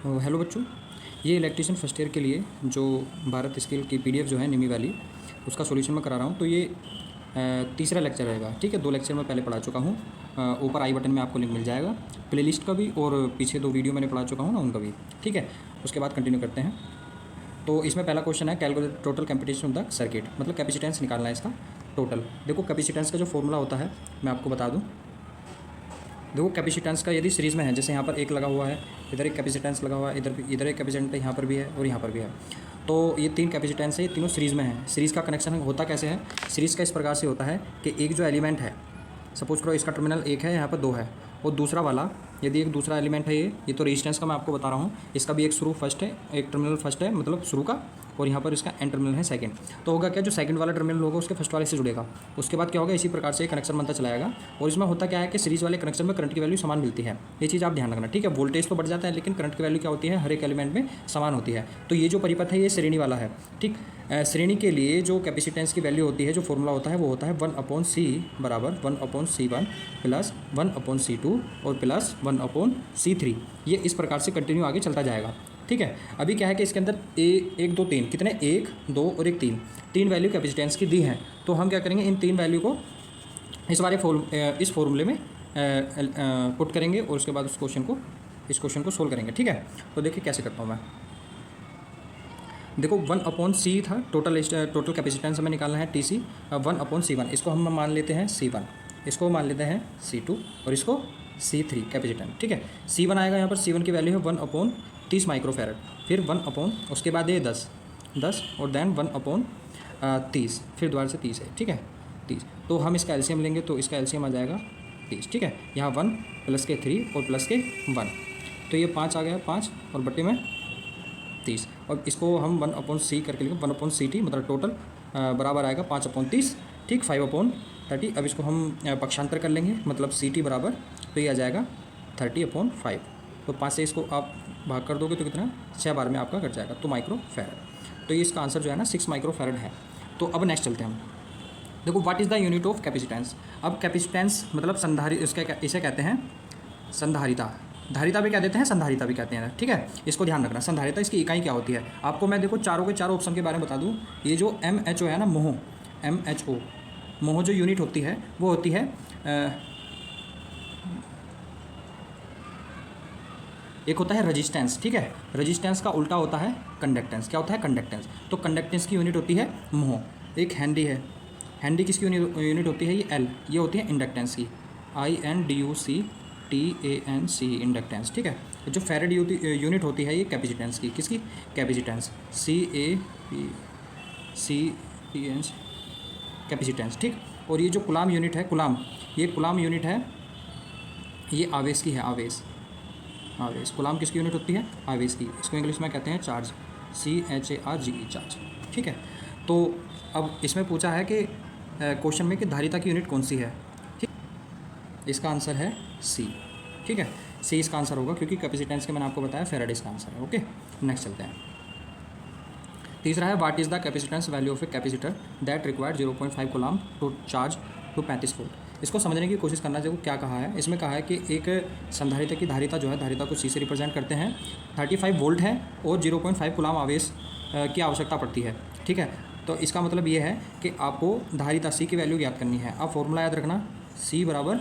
Hello बच्चों, ये electrician first year के लिए जो भारत स्किल की पीडीएफ जो है निमी वाली, उसका सॉल्यूशन मैं करा रहा हूँ। तो ये तीसरा लेक्चर रहेगा। ठीक है, 2 लेक्चर मैं पहले पढ़ा चुका हूँ। ऊपर आई बटन में आपको लिंक मिल जाएगा प्लेलिस्ट का भी, और पीछे 2 वीडियो मैंने पढ़ा चुका हूँ ना, उनका भी। ठीक है, उसके बाद कंटिन्यू करते हैं। तो इसमें पहला क्वेश्चन है calculate total capacitance of the circuit, मतलब कैपेसिटेंस निकालना है इसका टोटल। देखो कैपेसिटेंस का जो फॉर्मूला होता है मैं आपको बता दूँ। देखो कैपेसिटेंस का यदि सीरीज़ में है, जैसे यहाँ पर एक लगा हुआ है, इधर एक कैपेसिटेंस लगा हुआ है, इधर एक कैपेसिटेंस यहाँ पर भी है और यहाँ पर भी है। तो ये 3 कैपेसिटेंस है, ये तीनों सीरीज़ में है। सीरीज़ का कनेक्शन होता कैसे है? सीरीज़ का इस प्रकार से होता है कि एक जो एलिमेंट है, सपोज करो इसका टर्मिनल 1 है, यहाँ पर 2 है, और दूसरा वाला यदि एक दूसरा एलिमेंट है, ये तो रेजिस्टेंस का मैं आपको बता रहा हूँ। इसका भी एक शुरू फर्स्ट है, एक टर्मिनल फर्स्ट है मतलब शुरू का, और यहाँ पर इसका एंड टर्मिनल है सेकंड। तो होगा क्या, जो सेकंड वाला टर्मिनल होगा उसके फर्स्ट वाले से जुड़ेगा। उसके बाद क्या होगा, इसी प्रकार से कनेक्शन बनता चला जाएगा। और इसमें होता क्या है कि सीरीज़ वाले कनेक्शन में करंट की वैल्यू समान मिलती है। ये चीज़ आप ध्यान रखना। ठीक है, वोल्टेज तो बढ़ जाता है लेकिन करंट की वैल्यू क्या होती है, हर एक एलिमेंट में समान होती है। तो ये जो परिपथ है ये श्रेणी वाला है। ठीक, श्रेणी के लिए जो कैपेसिटेंस की वैल्यू होती है, जो फॉर्मूला होता है वो होता है 1/C बराबर 1/C1 प्लस 1/C2 और प्लस 1/C3। ये इस प्रकार से कंटिन्यू आगे चलता जाएगा। ठीक है, अभी क्या है कि इसके अंदर 1 2 3 कितने, 1 2 और एक 3 वैल्यू कैपेसिटेंस की दी हैं। तो हम क्या करेंगे, इन 3 वैल्यू को इस फॉर्मूले में पुट करेंगे और उसके बाद इस क्वेश्चन को सोल्व करेंगे। ठीक है, तो देखिए कैसे करता हूँ मैं। देखो 1/C था, टोटल कैपेसिटेंस हमें निकालना है TC। 1/C1 इसको हम मान लेते हैं C1, इसको मान लेते हैं C2 और इसको C3 कैपेसिटेंस। ठीक है, C1 आएगा यहाँ पर, C1 की वैल्यू है 1/30 माइक्रोफैरड, फिर 1/ उसके बाद ये 10 और देन 1/30, फिर दोबारा से 30 है। ठीक है, 30। तो हम इसका एलसीएम लेंगे तो इसका एलसीएम आ जाएगा 30। ठीक है, यहाँ 1 प्लस के 3 और प्लस के 1, तो ये 5 आ गया, 5 और बट्टे में 30। और इसको हम 1/C करके लिखें, 1/CT मतलब टोटल बराबर आएगा 5/30। ठीक, 5/30। अब इसको हम पक्षांतर कर लेंगे, मतलब CT बराबर, तो ये आ जाएगा 30/5। तो 5 से इसको आप भाग कर दोगे तो कितना, 6 बार में आपका कट जाएगा, तो माइक्रोफैरड। तो ये इसका आंसर जो है ना 6 माइक्रोफैरड है। तो अब नेक्स्ट चलते हैं हम। देखो what is the unit of capacitance. अब कैपेसिटेंस मतलब इसे कहते हैं संधारिता। धारिता भी कह देते हैं, संधारिता भी कहते हैं। ठीक है, इसको ध्यान रखना। संधारिता इसकी इकाई क्या होती है, आपको मैं देखो चारों के चारों ऑप्शन के बारे में बता दूं। ये जो MHO है ना, मोह जो यूनिट होती है वो होती है एक होता है रजिस्टेंस। ठीक है, रजिस्टेंस का उल्टा होता है कंडक्टेंस। क्या होता है, कंडक्टेंस। तो कंडक्टेंस की यूनिट होती है मोह। एक हैंडी है, हैंडी किसकी यूनिट होती है, ये L, ये होती है इंडक्टेंस की, INDUCTANC इंडक्टेंस। ठीक है, जो फैरेड यूनिट होती है ये कैपेसिटेंस की, किसकी, कैपेसिटेंस, CAPCTANC कैपेसिटेंस। ठीक, और ये जो कुलाम यूनिट है, ये कुलाम यूनिट है, ये आवेश की है, आवेश। कुलाम किसकी यूनिट होती है, आवेश की। इसको इंग्लिश में कहते हैं चार्ज, CHARGE चार्ज। ठीक है, तो अब इसमें पूछा है कि क्वेश्चन में कि धारिता की यूनिट कौन सी है। ठीक, इसका आंसर है C। ठीक है, C इसका आंसर होगा, क्योंकि कैपेसिटेंस के मैंने आपको बताया फैराडे इसका आंसर है। ओके, नेक्स्ट चलते हैं। तीसरा है what is the capacitance value of a capacitor that required 0.5 coulomb to charge to 35 volt. इसको समझने की कोशिश करना। जो क्या कहा है, इसमें कहा है कि एक संधारिता की धारिता जो है, धारिता को C से रिप्रेजेंट करते हैं, 35 वोल्ट है और 0.5 कूलम आवेश की आवश्यकता पड़ती है। ठीक है, तो इसका मतलब ये है कि आपको धारिता C की वैल्यू याद करनी है। अब फॉर्मूला याद रखना, C बराबर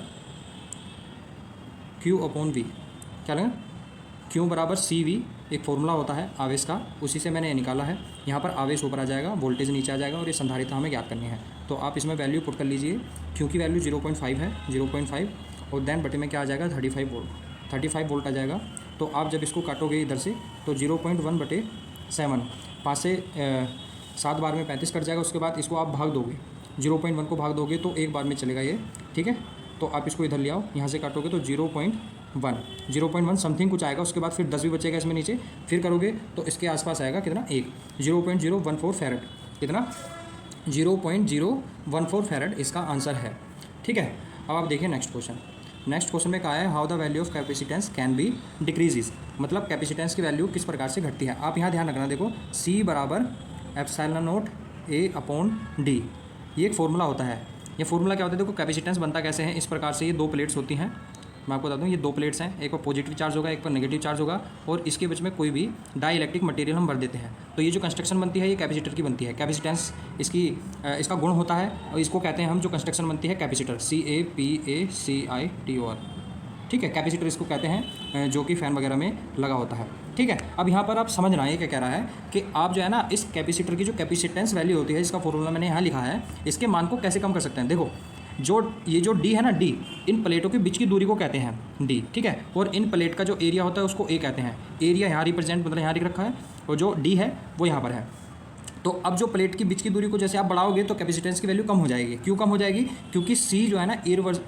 Q/V। क्या लगा, Q बराबर CV एक फॉर्मूला होता है आवेश का, उसी से मैंने ये निकाला है। यहाँ पर आवेश ऊपर आ जाएगा, वोल्टेज नीचे आ जाएगा, और ये संधारिता हमें याद करनी है। तो आप इसमें वैल्यू पुट कर लीजिए। Q की वैल्यू 0.5 है, 0.5 और देन बटे में क्या आ जाएगा, 35 वोल्ट। 35 वोल्ट आ जाएगा। तो आप जब इसको काटोगे इधर से तो 0.1/7, 5 से 7 बार में 35 कट जाएगा। उसके बाद इसको आप भाग दोगे, 0.1 को भाग दोगे तो 1 बार में चलेगा ये। ठीक है, तो आप इसको इधर ले आओ, यहाँ से काटोगे तो 0.1 समथिंग कुछ आएगा। उसके बाद फिर 10 भी बचेगा इसमें नीचे, फिर करोगे तो इसके आसपास आएगा कितना, 0.014 फैरड। कितना, 0.014 फैरड इसका आंसर है। ठीक है, अब आप देखिए नेक्स्ट क्वेश्चन में कहा है how the value of capacitance can be decreases, मतलब कैपेसिटेंस की वैल्यू किस प्रकार से घटती है। आप यहाँ ध्यान रखना। देखो C बराबर ε0A/d, ये एक फॉर्मूला होता है। ये फॉर्मूला क्या होता है, देखो कैपेसिटेंस बनता कैसे है, इस प्रकार से ये 2 प्लेट्स होती हैं, मैं आपको बता दूं, ये दो प्लेट्स हैं, एक पर पॉजिटिव चार्ज होगा, एक पर नेगेटिव चार्ज होगा, और इसके बीच में कोई भी डाई इलेक्ट्रिक मटेरियल हम भर देते हैं, तो ये जो कंस्ट्रक्शन बनती है ये कैपेसिटर की बनती है। कैपेसिटेंस इसका गुण होता है, और इसको कहते हैं हम, जो कंस्ट्रक्शन बनती है कैपेसिटर, CAPACITOR, ठीक है। कैपेसिटर इसको कहते हैं, जो कि फ़ैन वगैरह में लगा होता है, ठीक है। अब यहाँ पर आप समझ रहे हैं क्या कह रहा है कि आप जो है ना, इस कैपेसिटर की जो कैपेसिटेंस वैल्यू होती है, इसका फॉर्मूला मैंने यहाँ लिखा है, इसके मान को कैसे कम कर सकते हैं। देखो, ये जो डी है ना, डी इन प्लेटों के बीच की दूरी को कहते हैं डी, ठीक है। और इन प्लेट का जो एरिया होता है उसको ए कहते हैं। एरिया यहाँ रिप्रेजेंट मतलब यहाँ लिख रखा है, और जो डी है वो यहाँ पर है। तो अब जो प्लेट की बीच की दूरी को जैसे आप बढ़ाओगे तो कैपेसिटेंस की वैल्यू कम हो जाएगी। क्यों कम हो जाएगी? क्योंकि सी जो है ना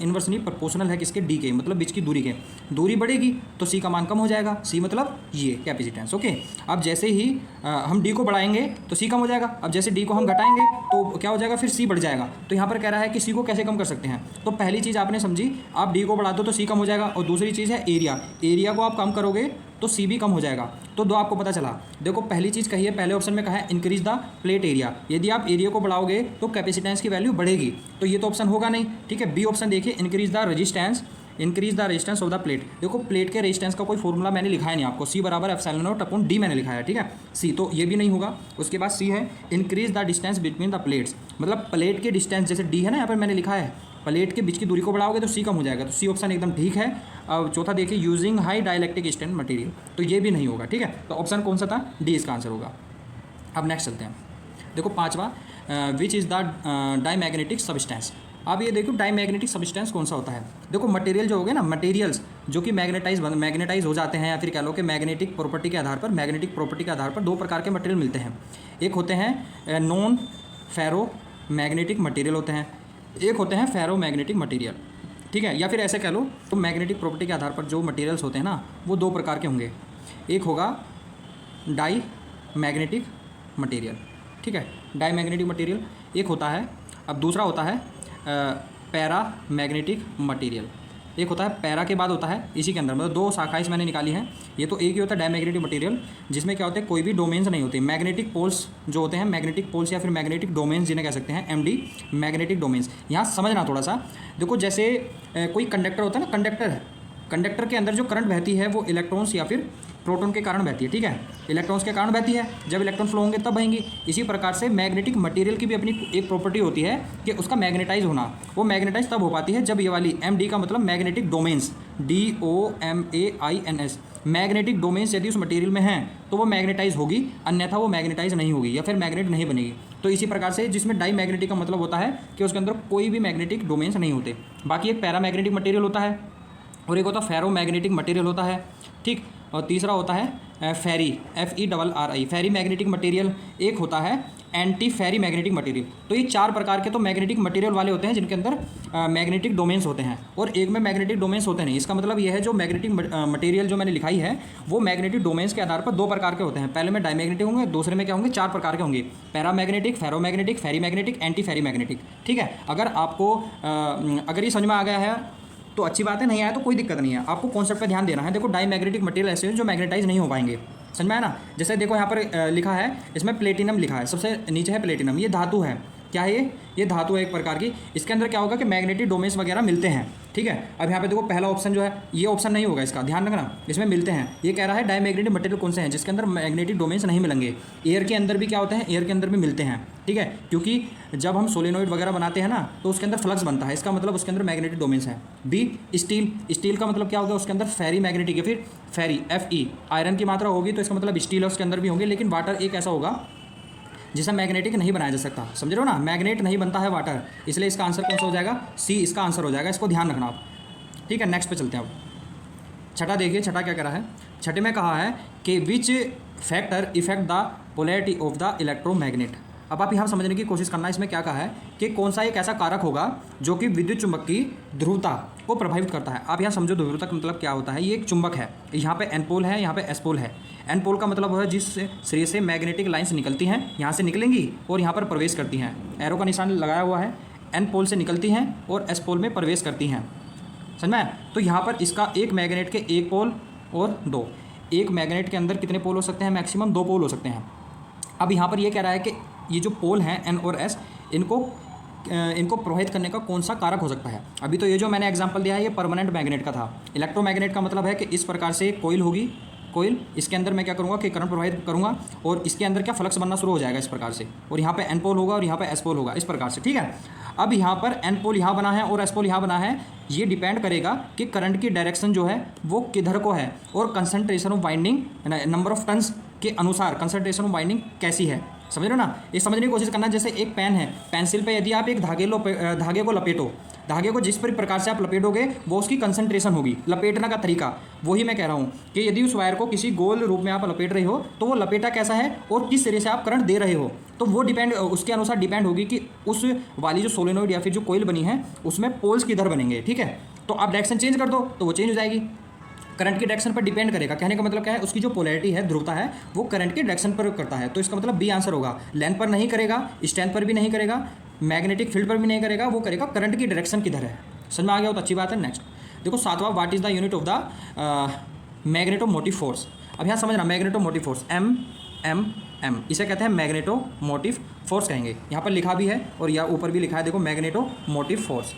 इनवर्सली प्रोपोर्शनल है किसके, डी के, मतलब बीच की दूरी के। दूरी बढ़ेगी तो सी का मान कम हो जाएगा। सी मतलब ये कैपेसिटेंस, ओके। अब जैसे ही हम डी को बढ़ाएंगे तो सी कम हो जाएगा। अब जैसे डी को हम घटाएंगे तो क्या हो जाएगा, फिर सी बढ़ जाएगा। तो यहाँ पर कह रहा है कि सी को कैसे कम कर सकते हैं। तो पहली चीज़ आपने समझी, आप डी को बढ़ा दो तो सी कम हो जाएगा, और दूसरी चीज़ है एरिया को आप कम करोगे तो सी भी कम हो जाएगा। तो दो आपको पता चला। देखो, पहली चीज़ कही है, पहले ऑप्शन में कहा है इंक्रीज द प्लेट एरिया। यदि आप एरिया को बढ़ाओगे तो कैपेसिटेंस की वैल्यू बढ़ेगी, तो ये तो ऑप्शन होगा नहीं, ठीक है। बी ऑप्शन देखिए, increase the resistance of the plate. देखो, प्लेट के रेजिस्टेंस का कोई फॉर्मूला मैंने लिखा है नहीं आपको, सी बराबर एप्सिलॉन नॉट अपॉन डी मैंने लिखा है, ठीक है। सी तो ये भी नहीं होगा। उसके बाद सी है increase the distance between the plates, मतलब प्लेट के डिस्टेंस, जैसे डी है ना, यहाँ पर मैंने लिखा है प्लेट के बीच की दूरी को बढ़ाओगे तो सी कम हो जाएगा। तो सी ऑप्शन एकदम ठीक है। अब चौथा देखिए, using high dielectric strength material, तो ये भी नहीं होगा, ठीक है। तो ऑप्शन कौन सा था, डी इसका आंसर होगा। अब नेक्स्ट चलते हैं। देखो पांचवा, विच इज़ द डाईमैग्नेटिक सब्सटेंस। अब ये देखो, डाईमैग्नेटिक सब्सटेंस कौन सा होता है। देखो, मटेरियल जो हो गए ना, मटेरियल्स जो कि मैग्नेटाइज हो जाते हैं, या फिर कह लो कि मैग्नेटिक प्रॉपर्टी के आधार पर दो प्रकार के मटेरियल मिलते हैं। एक होते हैं नॉन फेरो मैग्नेटिक मटेरियल होते हैं, एक होते हैं फेरो मैग्नेटिक मटेरियल, ठीक है। या फिर ऐसे कह लो, तो मैग्नेटिक प्रॉपर्टी के आधार पर जो मटेरियल्स होते हैं ना, वो दो प्रकार के होंगे। एक होगा डाई मैग्नेटिक मटेरियल, ठीक है, डाई मैग्नेटिक मटेरियल एक होता है। अब दूसरा होता है पैरा मैग्नेटिक मटेरियल। एक होता है पैरा के बाद होता है इसी के अंदर, मतलब दो शाखाएं मैंने निकाली हैं। ये तो एक ही होता है डाईमैग्नेटिक मटेरियल, जिसमें क्या होते हैं, कोई भी डोमेन्स नहीं होते। मैग्नेटिक पोल्स जो होते हैं, मैग्नेटिक पोल्स या फिर मैग्नेटिक डोमेन्स जिन्हें कह सकते हैं, MD मैग्नेटिक डोमेन्स। यहाँ समझना थोड़ा सा। देखो, जैसे कोई कंडक्टर होता है ना, कंडक्टर के अंदर जो करंट बहती है वो इलेक्ट्रॉन्स या फिर प्रोटॉन के कारण बहती है, ठीक है। इलेक्ट्रॉन्स के कारण बहती है, जब इलेक्ट्रॉन फ्लो होंगे तब बहेंगी। इसी प्रकार से मैग्नेटिक मटेरियल की भी अपनी एक प्रॉपर्टी होती है कि उसका मैग्नेटाइज होना। वो मैग्नेटाइज तब हो पाती है जब ये वाली MD का मतलब magnetic domains, DOMAINS, magnetic domains यदि उस मटेरियल में हैं तो वो मैग्नेटाइज होगी, अन्यथा वो मैग्नेटाइज नहीं होगी या फिर मैग्नेट नहीं बनेगी। तो इसी प्रकार से जिसमें डाई मैग्नेटिक का मतलब होता है कि उसके अंदर कोई भी मैग्नेटिक डोमेन्स नहीं होते। बाकी एक पैरा मैग्नेटिक मटेरियल होता है, और एक होता है फेरो मैग्नेटिक मटेरियल होता है, ठीक। और तीसरा होता है फेरी, FERRI, फेरी मैग्नेटिक मटेरियल। एक होता है एंटी फेरी मैग्नेटिक मटेरियल। तो ये चार प्रकार के तो मैग्नेटिक मटेरियल वाले होते हैं जिनके अंदर मैग्नेटिक डोमेन्स होते हैं, और एक में मैग्नेटिक डोमेन्स होते नहीं। इसका मतलब यह है, जो मैग्नेटिक मटेरियल जो मैंने लिखाई है वो मैग्नेटिक डोमेन्स के आधार पर दो प्रकार के होते हैं। पहले में डाईमैग्नेटिक होंगे, दूसरे में क्या होंगे, चार प्रकार के होंगे, पैरा मैग्नेटिक, फेरो मैग्नेटिक, फेरी मैग्नेटिक, एंटी फेरी मैग्नेटिक, ठीक है। अगर आपको अगर ये समझ में आ गया है तो अच्छी बात है, नहीं आया तो कोई दिक्कत नहीं है। आपको कॉन्सेप्ट पे ध्यान देना है। देखो, डाई मैग्नेटिक मटेरियल ऐसे हैं जो मैग्नेटाइज नहीं हो पाएंगे, समझ में आया ना। जैसे देखो यहाँ पर लिखा है, इसमें प्लेटिनम लिखा है, सबसे नीचे है प्लेटिनम। ये धातु है, क्या है ये धातु है एक प्रकार की। इसके अंदर क्या होगा कि मैग्नेटिक डोमेन्स वगैरह मिलते हैं, ठीक है। अब यहाँ पे देखो, पहला ऑप्शन जो है ये ऑप्शन नहीं होगा, इसका ध्यान रखना, इसमें मिलते हैं। ये कह रहा है डाईमैग्नेटिक मटेरियल कौन से हैं जिसके अंदर मैग्नेटिक डोमेन्स नहीं मिलेंगे। एयर के अंदर भी क्या होते हैं, एयर के अंदर भी मिलते हैं, ठीक है। क्योंकि जब हम सोलेनोइड वगैरह बनाते हैं ना, तो उसके अंदर फ्लक्स बनता है, इसका मतलब उसके अंदर मैग्नेटिक डोमेन्स हैं। बी स्टील का मतलब क्या होगा, उसके अंदर फेरी मैग्नेटिक या फिर फेरी, FE, आयरन की मात्रा होगी तो इसका मतलब स्टील उसके अंदर भी होंगे। लेकिन वाटर एक ऐसा होगा जिसे मैग्नेटिक नहीं बनाया जा सकता, समझ रहे हो ना, मैग्नेट नहीं बनता है वाटर, इसलिए इसका आंसर कौन सा हो जाएगा, सी इसका आंसर हो जाएगा। इसको ध्यान रखना आप, ठीक है। नेक्स्ट पे चलते हैं। अब छठा देखिए, छठा क्या कह रहा है। छठे में कहा है कि which factor effect the polarity of the electromagnet. अब आप यहाँ समझने की कोशिश करना, इसमें क्या कहा है कि कौन सा एक ऐसा कारक होगा जो कि विद्युत चुंबक की ध्रुवता को प्रभावित करता है। आप यहाँ समझो, ध्रुवता का मतलब क्या होता है। ये एक चुंबक है, यहाँ पे N पोल है, यहाँ पे S पोल है। N पोल का मतलब है जिस सिरे से मैग्नेटिक लाइन्स निकलती हैं, यहाँ से निकलेंगी और यहाँ पर प्रवेश करती हैं। एरो का निशान लगाया हुआ है, N पोल से निकलती हैं और S पोल में प्रवेश करती हैं, समझ में। तो यहाँ पर इसका एक मैग्नेट के एक पोल और दो, एक मैग्नेट के अंदर कितने पोल हो सकते हैं, मैक्सिमम दो पोल हो सकते हैं। अब यहाँ पर ये कह रहा है कि ये जो पोल हैं N और S, इनको इनको प्रभावित करने का कौन सा कारक हो सकता है। अभी तो ये जो मैंने एग्जांपल दिया है ये परमानेंट मैग्नेट का था। इलेक्ट्रोमैग्नेट का मतलब है कि इस प्रकार से कोईल होगी, कोईल, इसके अंदर मैं क्या करूँगा कि करंट प्रवाहित करूँगा और इसके अंदर क्या फ्लक्स बनना शुरू हो जाएगा इस प्रकार से, और यहाँ पे एन पोल होगा और यहाँ पे एस पोल होगा इस प्रकार से, ठीक है। अब यहाँ पर एन पोल यहाँ बना है और एस पोल यहाँ बना है, ये डिपेंड करेगा कि करंट की डायरेक्शन जो है वो किधर को है और concentration of winding number of turns के अनुसार कंसंट्रेशन ऑफ वाइंडिंग कैसी है, समझ रहे हो ना। ये समझने की कोशिश करना, जैसे एक पेन है, पेंसिल पे यदि आप एक धागे को लपेटो, धागे को जिस प्रकार से आप लपेटोगे वो उसकी कंसंट्रेशन होगी, लपेटने का तरीका वही मैं कह रहा हूँ कि यदि उस वायर को किसी गोल रूप में आप लपेट रहे हो तो वो लपेटा कैसा है और किस तरह से आप करंट दे रहे हो, तो वो डिपेंड उसके अनुसार डिपेंड होगी कि उस वाली जो सोलेनोइड या फिर जो कोईल बनी है उसमें पोल्स किधर बनेंगे, ठीक है। तो आप डायरेक्शन चेंज कर दो तो वो चेंज हो जाएगी, करंट की डायरेक्शन पर डिपेंड करेगा। कहने का मतलब क्या है, उसकी जो पोलैरिटी है, ध्रुवता है, वो करंट की डायरेक्शन पर करता है। तो इसका मतलब बी आंसर होगा। लेंथ पर नहीं करेगा, स्ट्रेंथ पर भी नहीं करेगा, मैग्नेटिक फील्ड पर भी नहीं करेगा, वो करेगा करंट की डायरेक्शन किधर है। समझ में आ गया हो तो अच्छी बात है। नेक्स्ट देखो 7वां, what is the unit of the magnetomotive force. अब यहाँ समझना, मैग्नेटोमोटिव फोर्स एम इसे कहते हैं मैग्नेटोमोटिव फोर्स कहेंगे। यहाँ पर लिखा भी है और यहाँ ऊपर भी लिखा है, देखो मैग्नेटोमोटिव फोर्स,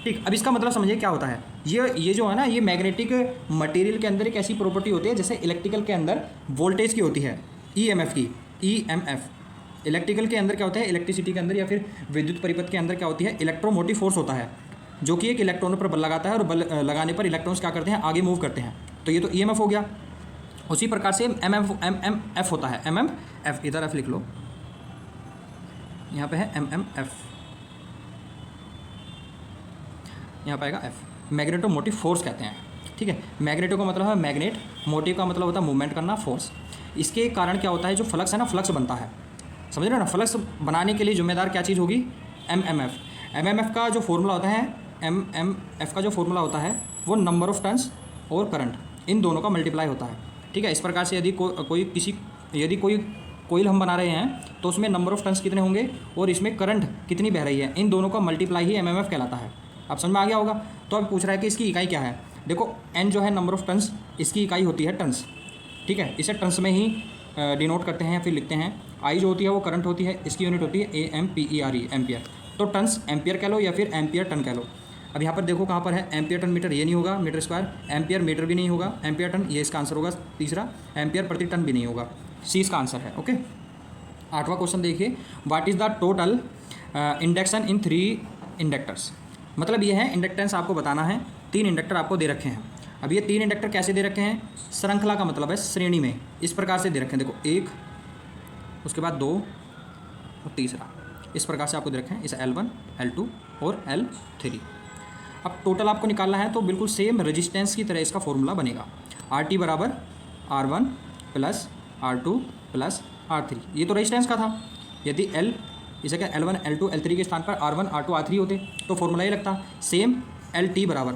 ठीक। अब इसका मतलब समझिए क्या होता है। ये जो है ना, ये मैग्नेटिक मटेरियल के अंदर एक ऐसी प्रॉपर्टी होती है जैसे इलेक्ट्रिकल के अंदर वोल्टेज की होती है, ईएमएफ की, ईएमएफ। इलेक्ट्रिकल के अंदर क्या होता है, इलेक्ट्रिसिटी के अंदर या फिर विद्युत परिपथ के अंदर क्या होती है, इलेक्ट्रोमोटिव फोर्स होता है, जो कि एक इलेक्ट्रॉनों पर बल लगाता है और बल लगाने पर इलेक्ट्रॉन्स क्या करते हैं, आगे मूव करते हैं। तो ये तो ईएमएफ हो गया। उसी प्रकार से एमएमएफ होता है, एमएमएफ, इधर एफ लिख लो, यहाँ पे है एमएमएफ, यहाँ पाएगा एफ, मैग्नेटोमोटिव फोर्स कहते हैं, ठीक है। मैग्नेटो का मतलब है मैग्नेट, मोटिव का मतलब होता है मूवमेंट करना, फोर्स। इसके कारण क्या होता है, जो फ्लक्स है ना, फ्लक्स बनता है, समझ रहे हो ना। फ्लक्स बनाने के लिए जिम्मेदार क्या चीज़ होगी, एमएमएफ। एमएमएफ का जो फॉर्मूला होता है, एमएमएफ का जो फॉर्मूला होता है वो नंबर ऑफ टर्न्स और करंट, इन दोनों का मल्टीप्लाई होता है, ठीक है। इस प्रकार से यदि कोई कोईल हम बना रहे हैं तो उसमें नंबर ऑफ टर्न्स कितने होंगे और इसमें करंट कितनी बह रही है, इन दोनों का मल्टीप्लाई ही एमएमएफ कहलाता है। आप समझ में आ गया होगा। तो अब पूछ रहा है कि इसकी इकाई क्या है। देखो एन जो है नंबर ऑफ टर्न्स, इसकी इकाई होती है टर्न्स, ठीक है। इसे टर्न्स में ही डिनोट करते हैं या फिर लिखते हैं। आई जो होती है वो करंट होती है, इसकी यूनिट होती है AMPERE, एम्पियर। तो टर्न्स एम्पियर कह लो या फिर एम्पियर टन कह लो। अब यहाँ पर देखो कहाँ पर है, एम्पियर टन मीटर ये नहीं होगा, मीटर स्क्वायर, एम्पियर मीटर भी नहीं होगा, एम्पियर टन ये इसका आंसर होगा तीसरा, एम्पियर प्रति टन भी नहीं होगा, सी इसका आंसर है, ओके। 8वां क्वेश्चन देखिए, what is the total induction in 3 inductors. मतलब ये है, इंडक्टेंस आपको बताना है, 3 इंडक्टर आपको दे रखे हैं। अब ये 3 इंडक्टर कैसे दे रखे हैं, श्रृंखला का मतलब है श्रेणी में, इस प्रकार से दे रखे हैं। देखो 1, उसके बाद 2 और तीसरा, इस प्रकार से आपको दे रखे हैं। इसे L1, L2 और L3। अब टोटल आपको निकालना है तो बिल्कुल सेम रेजिस्टेंस की तरह इसका फॉर्मूला बनेगा, RT बराबर R1 plus R2 plus R3। ये तो रेजिस्टेंस का था। यदि L इसे क्या L1, L2, L3 के स्थान पर R1, R2, R3 होते तो फॉर्मूला ये लगता। सेम LT बराबर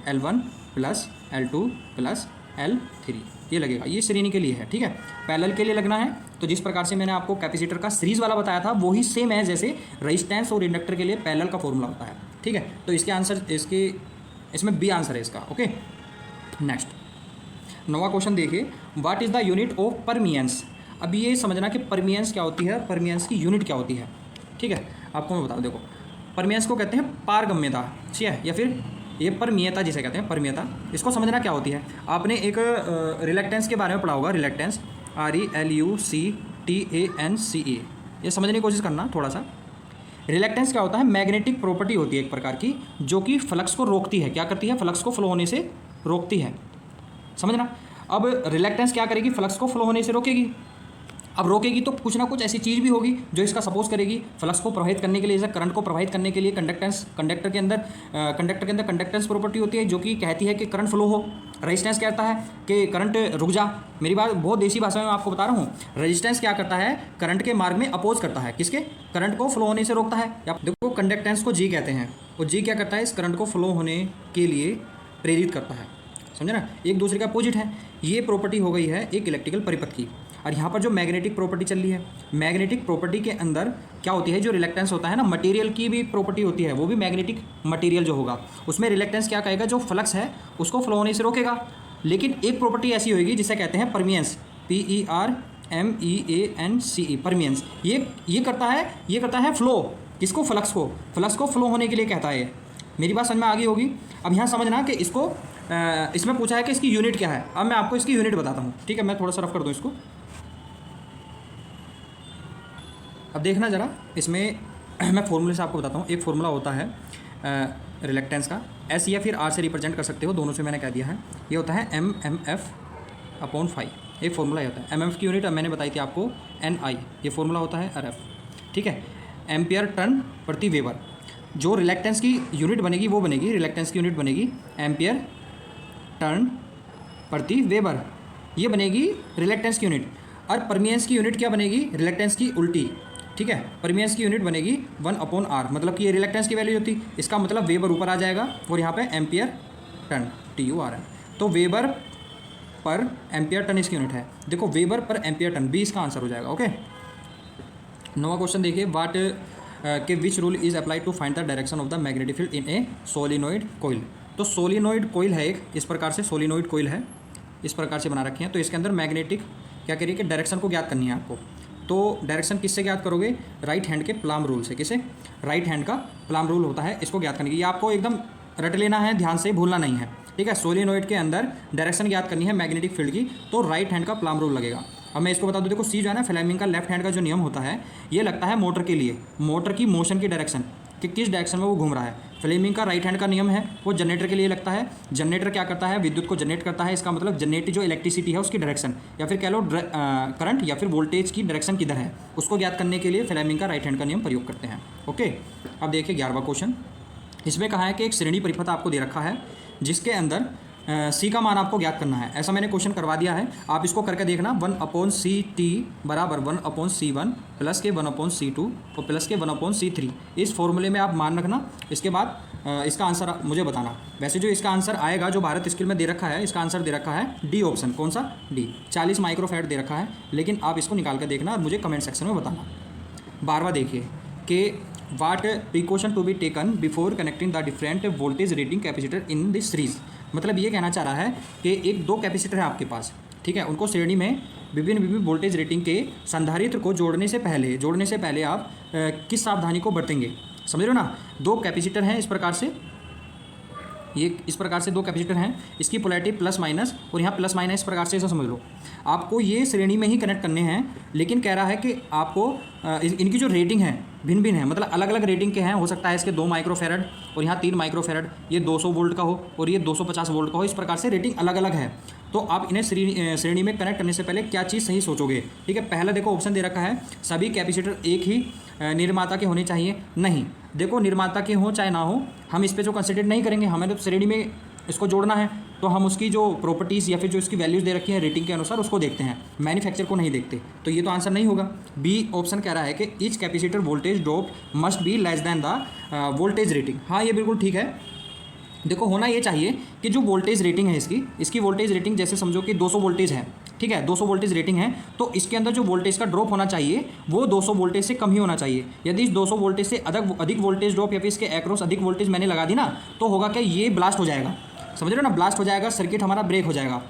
L1 plus L2 plus L3 ये लगेगा। ये श्रेणी के लिए है, ठीक है। पैरेलल के लिए लगना है तो जिस प्रकार से मैंने आपको कैपेसिटर का सीरीज वाला बताया था वही सेम है जैसे रेजिस्टेंस और इंडक्टर के लिए पैरेलल का फॉर्मूला होता है, ठीक है। तो इसके आंसर, इसमें बी आंसर है इसका, ओके। नेक्स्ट 9वां क्वेश्चन देखिए, what is the unit of परमियंस। अब ये समझना कि परमियंस क्या होती है, परमियंस की यूनिट क्या होती है, ठीक है। आपको मैं बताऊँ, देखो परमियंस को कहते हैं पारगम्यता, ठीक है, या फिर ये परमीयता जिसे कहते हैं, परमीयता। इसको समझना क्या होती है, आपने एक रिलेक्टेंस के बारे में पढ़ा होगा, रिलेक्टेंस, RELUCTANCE। ये समझने की कोशिश करना थोड़ा सा। रिलेक्टेंस क्या होता है, मैग्नेटिक प्रॉपर्टी होती है एक प्रकार की, जो कि फ्लक्स को रोकती है। क्या करती है, फ्लक्स को फ्लो होने से रोकती है, समझना। अब रिलेक्टेंस क्या करेगी, फ्लक्स को फ्लो होने से रोकेगी। अब रोकेगी तो कुछ ना कुछ ऐसी चीज़ भी होगी जो इसका सपोज करेगी फ्लक्स को प्रवाहित करने के लिए, जैसे करंट को प्रवाहित करने के लिए कंडक्टर के अंदर कंडक्टेंस प्रॉपर्टी होती है जो कि कहती है कि करंट फ्लो हो। रेजिस्टेंस कहता है कि करंट रुक जा। मेरी बात बहुत देसी भाषा में आपको बता रहा हूँ। रेजिस्टेंस क्या करता है, करंट के मार्ग में अपोज करता है, किसके, करंट को फ्लो होने से रोकता है। या देखो कंडक्टेंस को जी कहते हैं, और जी क्या करता है, इस करंट को फ्लो होने के लिए प्रेरित करता है, समझे ना। एक दूसरे का अपोजिट है। ये प्रॉपर्टी हो गई है एक इलेक्ट्रिकल परिपथ की। और यहाँ पर जो मैग्नेटिक प्रॉपर्टी चल रही है, मैग्नेटिक प्रॉपर्टी के अंदर क्या होती है, जो रिलेक्टेंस होता है ना, मटेरियल की भी प्रॉपर्टी होती है, वो भी मैग्नेटिक मटेरियल जो होगा उसमें रिलेक्टेंस क्या कहेगा, जो फ्लक्स है उसको फ्लो होने से रोकेगा। लेकिन एक प्रॉपर्टी ऐसी होगी जिसे कहते हैं परमियंस, PERMEANCE, परमियंस। ये करता है फ्लो, किसको? फ्लक्स को। फ्लक्स को फ्लो होने के लिए कहता है। मेरी बात समझ में आ गई होगी। अब यहाँ समझना कि इसको इसमें पूछा है कि इसकी यूनिट क्या है। अब मैं आपको इसकी यूनिट बताता हूँ, ठीक है। मैं थोड़ा सा रफ कर दूँ इसको। अब देखना ज़रा इसमें मैं फॉर्मूले से आपको बताता हूँ। एक फार्मूला होता है रिलेक्टेंस का, एस या फिर आर से रिप्रेजेंट कर सकते हो, दोनों से मैंने कह दिया है। ये होता है MM/F/φ। एक फार्मूला होता है। MM की यूनिट अब मैंने बताई थी आपको NI, ये फार्मूला होता है RF, ठीक है। एम्पियर टर्न प्रति वेबर। जो रिलेक्टेंस की यूनिट बनेगी वो बनेगी, रिलेक्टेंस की यूनिट बनेगी एम्पियर टर्न प्रति वेबर, ये बनेगी रिलेक्टेंस की यूनिट। और परमियंस की यूनिट क्या बनेगी? रिलेक्टेंस की उल्टी, ठीक है। परमियंस की यूनिट बनेगी 1/R, मतलब कि ये रिलेक्टेंस की वैल्यू होती, इसका मतलब वेबर ऊपर आ जाएगा और यहाँ पे एम्पियर टर्न TURN। तो वेबर पर एम्पियर टन इसकी यूनिट है। देखो weber per ampere turn, B इसका आंसर हो जाएगा। ओके, 9वां क्वेश्चन देखिए, वाट के which rule is apply to find the direction of the magnetic field in a solenoid coil. तो सोलिनॉइड कोइल है एक, इस प्रकार से सोलिनॉइड कोइल है, इस प्रकार से बना रखी है। तो इसके अंदर मैग्नेटिक क्या करिए कि डायरेक्शन को ज्ञात करनी है आपको। तो डायरेक्शन किससे ज्ञात करोगे? राइट हैंड के प्लाम रूल से। किसे? राइट हैंड का प्लाम रूल होता है, इसको ज्ञात करने की। ये आपको एकदम रट लेना है, ध्यान से भूलना नहीं है, ठीक है। सोलिनॉइड के अंदर डायरेक्शन ज्ञात करनी है मैग्नेटिक फील्ड की, तो राइट हैंड का प्लाम रूल लगेगा। अब मैं इसको बता दूं, देखो सी जो है ना फ्लेमिंग का लेफ्ट हैंड का जो नियम होता है, ये लगता है मोटर के लिए, मोटर की मोशन की डायरेक्शन कि किस डायरेक्शन में वो घूम रहा है। फ्लेमिंग का राइट हैंड का नियम है वो जनरेटर के लिए लगता है। जनरेटर क्या करता है? विद्युत को जनरेट करता है। इसका मतलब जनरेट जो इलेक्ट्रिसिटी है उसकी डायरेक्शन, या फिर कह लो करंट या फिर वोल्टेज की डायरेक्शन किधर है, उसको ज्ञात करने के लिए फ्लेमिंग का राइट हैंड का नियम प्रयोग करते हैं। ओके, अब देखिए 11वां क्वेश्चन। इसमें कहा है कि एक श्रेणी परिपथ आपको दे रखा है जिसके अंदर सी का मान आपको ज्ञात करना है। ऐसा मैंने क्वेश्चन करवा दिया है, आप इसको करके देखना। 1/CT बराबर 1/C1 प्लस के 1/C2 और प्लस के 1/C3, इस फॉर्मूले में आप मान रखना। इसके बाद इसका आंसर मुझे बताना। वैसे जो इसका आंसर आएगा जो भारत स्किल में दे रखा है, इसका आंसर दे रखा है डी ऑप्शन। कौन सा? डी। 40 माइक्रोफैराड दे रखा है, लेकिन आप इसको निकाल कर देखना और मुझे कमेंट सेक्शन में बताना। 12वां देखिए कि what precaution to be taken before connecting the different voltage rating capacitor in this series. मतलब ये कहना चाह रहा है कि एक दो कैपेसिटर है आपके पास, ठीक है, उनको श्रेणी में विभिन्न वोल्टेज रेटिंग के संधारित्र को जोड़ने से पहले आप किस सावधानी को बरतेंगे? समझ रहे हो ना। दो कैपेसिटर हैं इस प्रकार से, ये इस प्रकार से दो कैपेसिटर हैं, इसकी पोलैरिटी प्लस माइनस और यहाँ प्लस माइनस, इस प्रकार से ऐसा समझ लो। आपको ये श्रेणी में ही कनेक्ट करने हैं, लेकिन कह रहा है कि आपको इनकी जो रेटिंग है भिन्न भिन्न है, मतलब अलग अलग रेटिंग के हैं। हो सकता है इसके 2 माइक्रोफैरड और यहाँ 3 माइक्रोफैरड, ये 200 वोल्ट का हो और ये 250 वोल्ट का हो, इस प्रकार से रेटिंग अलग अलग है। तो आप इन्हें श्रेणी में कनेक्ट करने से पहले क्या चीज़ सही सोचोगे? ठीक है, पहला देखो ऑप्शन दे रखा है सभी कैपेसिटर एक ही निर्माता के होने चाहिए। नहीं, देखो निर्माता के हो चाहे ना हो, हम इस पर जो कंसिडर नहीं करेंगे, हमें तो श्रेणी में इसको जोड़ना है, तो हम उसकी जो प्रॉपर्टीज़ या फिर जो इसकी वैल्यूज़ दे रखी है रेटिंग के अनुसार उसको देखते हैं, मैन्युफैक्चर को नहीं देखते। तो ये तो आंसर नहीं होगा। बी ऑप्शन कह रहा है कि each capacitor voltage drop must be less than the voltage rating. हाँ, ये बिल्कुल ठीक है। देखो होना ये चाहिए कि जो वोल्टेज रेटिंग है इसकी वोल्टेज रेटिंग, जैसे समझो कि 200 वोल्टेज है, ठीक है, 200 वोल्टेज रेटिंग है, तो इसके अंदर जो वोल्टेज का ड्रॉप होना चाहिए वो 200 वोल्टेज से कम ही होना चाहिए। यदि इस 200 वोल्टेज से अधिक वोल्टेज ड्रॉप या फिर इसके एक्रॉस अधिक वोल्टेज मैंने लगा दी ना, तो होगा क्या, ये ब्लास्ट हो जाएगा। समझ रहे हो ना, ब्लास्ट हो जाएगा, सर्किट हमारा ब्रेक हो जाएगा।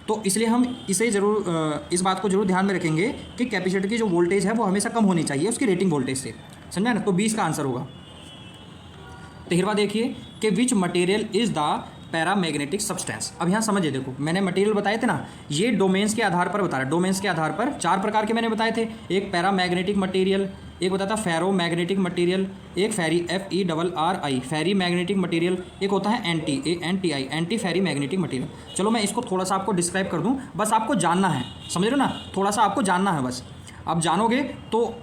तो इसलिए हम इसे ज़रूर इस बात को जरूर ध्यान में रखेंगे कि कैपेसिटर की जो वोल्टेज है वो हमेशा कम होनी चाहिए उसकी रेटिंग वोल्टेज से। समझा ना, तो 20 का आंसर होगा। 13वां देखिए कि which material is the paramagnetic substance. अब यहाँ समझिए, देखो मैंने मटेरियल बताए थे ना, ये डोमेन्स के आधार पर बता रहा है। डोमेन्स के आधार पर 4 प्रकार के मैंने बताए थे, एक पैरामैग्नेटिक मटेरियल, एक बताता फेरो मैग्नेटिक मटेरियल, एक फेरी FERRI फेरी मैग्नेटिक मटेरियल, एक होता है ANTI एंटी फेरी मैग्नेटिक मटेरियल। चलो मैं इसको थोड़ा सा आपको डिस्क्राइब कर दूँ, बस आपको जानना है, समझ रहे हो ना, थोड़ा सा आपको जानना है बस। आप जानोगे तो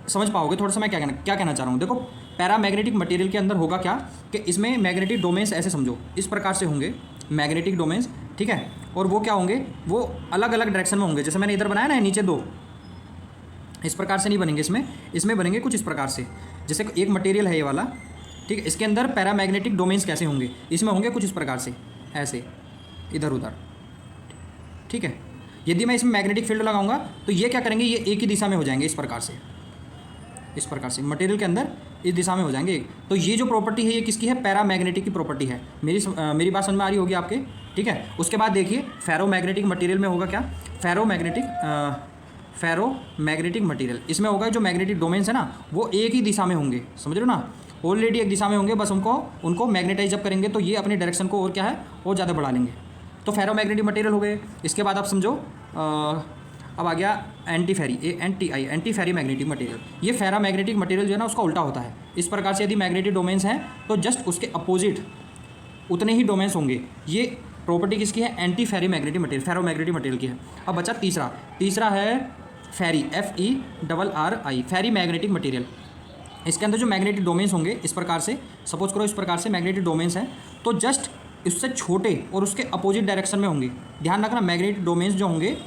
समझ पाओगे थोड़ा सा मैं क्या कहना चाह रहा हूँ। देखो पैरामैग्नेटिक मटेरियल के अंदर होगा क्या कि इसमें मैग्नेटिक डोमेन्स ऐसे समझो, इस प्रकार से होंगे मैग्नेटिक डोमेन्स, ठीक है, और वो क्या होंगे, वो अलग अलग डायरेक्शन में होंगे। जैसे मैंने इधर बनाया ना नीचे 2, इस प्रकार से नहीं बनेंगे, इसमें बनेंगे कुछ इस प्रकार से। जैसे एक मटेरियल है ये वाला, ठीक है, इसके अंदर पैरामैग्नेटिक डोमेन्स कैसे होंगे, इसमें होंगे कुछ इस प्रकार से, ऐसे इधर उधर, ठीक है। यदि मैं इसमें मैग्नेटिक फील्ड लगाऊंगा तो ये क्या करेंगे, ये एक ही दिशा में हो जाएंगे, इस प्रकार से, इस प्रकार से मटेरियल के अंदर इस दिशा में हो जाएंगे। तो ये जो प्रॉपर्टी है ये किसकी है, पैरामैग्नेटिक की प्रॉपर्टी है। मेरी बात समझ में आ रही होगी आपके, ठीक है। उसके बाद देखिए फेरोमैग्नेटिक मटेरियल में होगा क्या, फेरोमैग्नेटिक फेरो मैग्नेटिक मटेरियल। इसमें होगा जो मैग्नेटिक डोमेन्स है ना वो एक ही दिशा में होंगे, समझ रहे हो ना, ऑलरेडी एक दिशा में होंगे, बस उनको मैग्नेटाइज जब करेंगे तो ये अपनी डायरेक्शन को और क्या है और ज़्यादा बढ़ा लेंगे। तो फेरो मैग्नेटिक मटेरियल हो गए। इसके बाद आप समझो अब आ गया एंटी फेरी, ANTI, एंटी फेरी मैग्नेटिक मटेरियल। ये फेरा मैग्नेटिक मटेरियल जो है ना उसका उल्टा होता है। इस प्रकार से यदि मैग्नेटिक डोमेन्स हैं तो जस्ट उसके अपोजिट उतने ही डोमेन्स होंगे। ये प्रॉपर्टी किसकी है, एंटी फेरी मैग्नेटिक मटेरियल, फेरो मैग्नेटिक मटेरियल की है। अब बचा तीसरा है फेरी, FERRI, फेरी मैग्नेटिक मटेरियल। इसके अंदर जो मैग्नेटिक डोमेन्स होंगे इस प्रकार से, सपोज करो इस प्रकार से मैग्नेटिक डोमेन्स हैं तो जस्ट इससे छोटे और उसके अपोजिट डायरेक्शन में होंगे। ध्यान रखना मैग्नेटिक डोमेन्स जो होंगे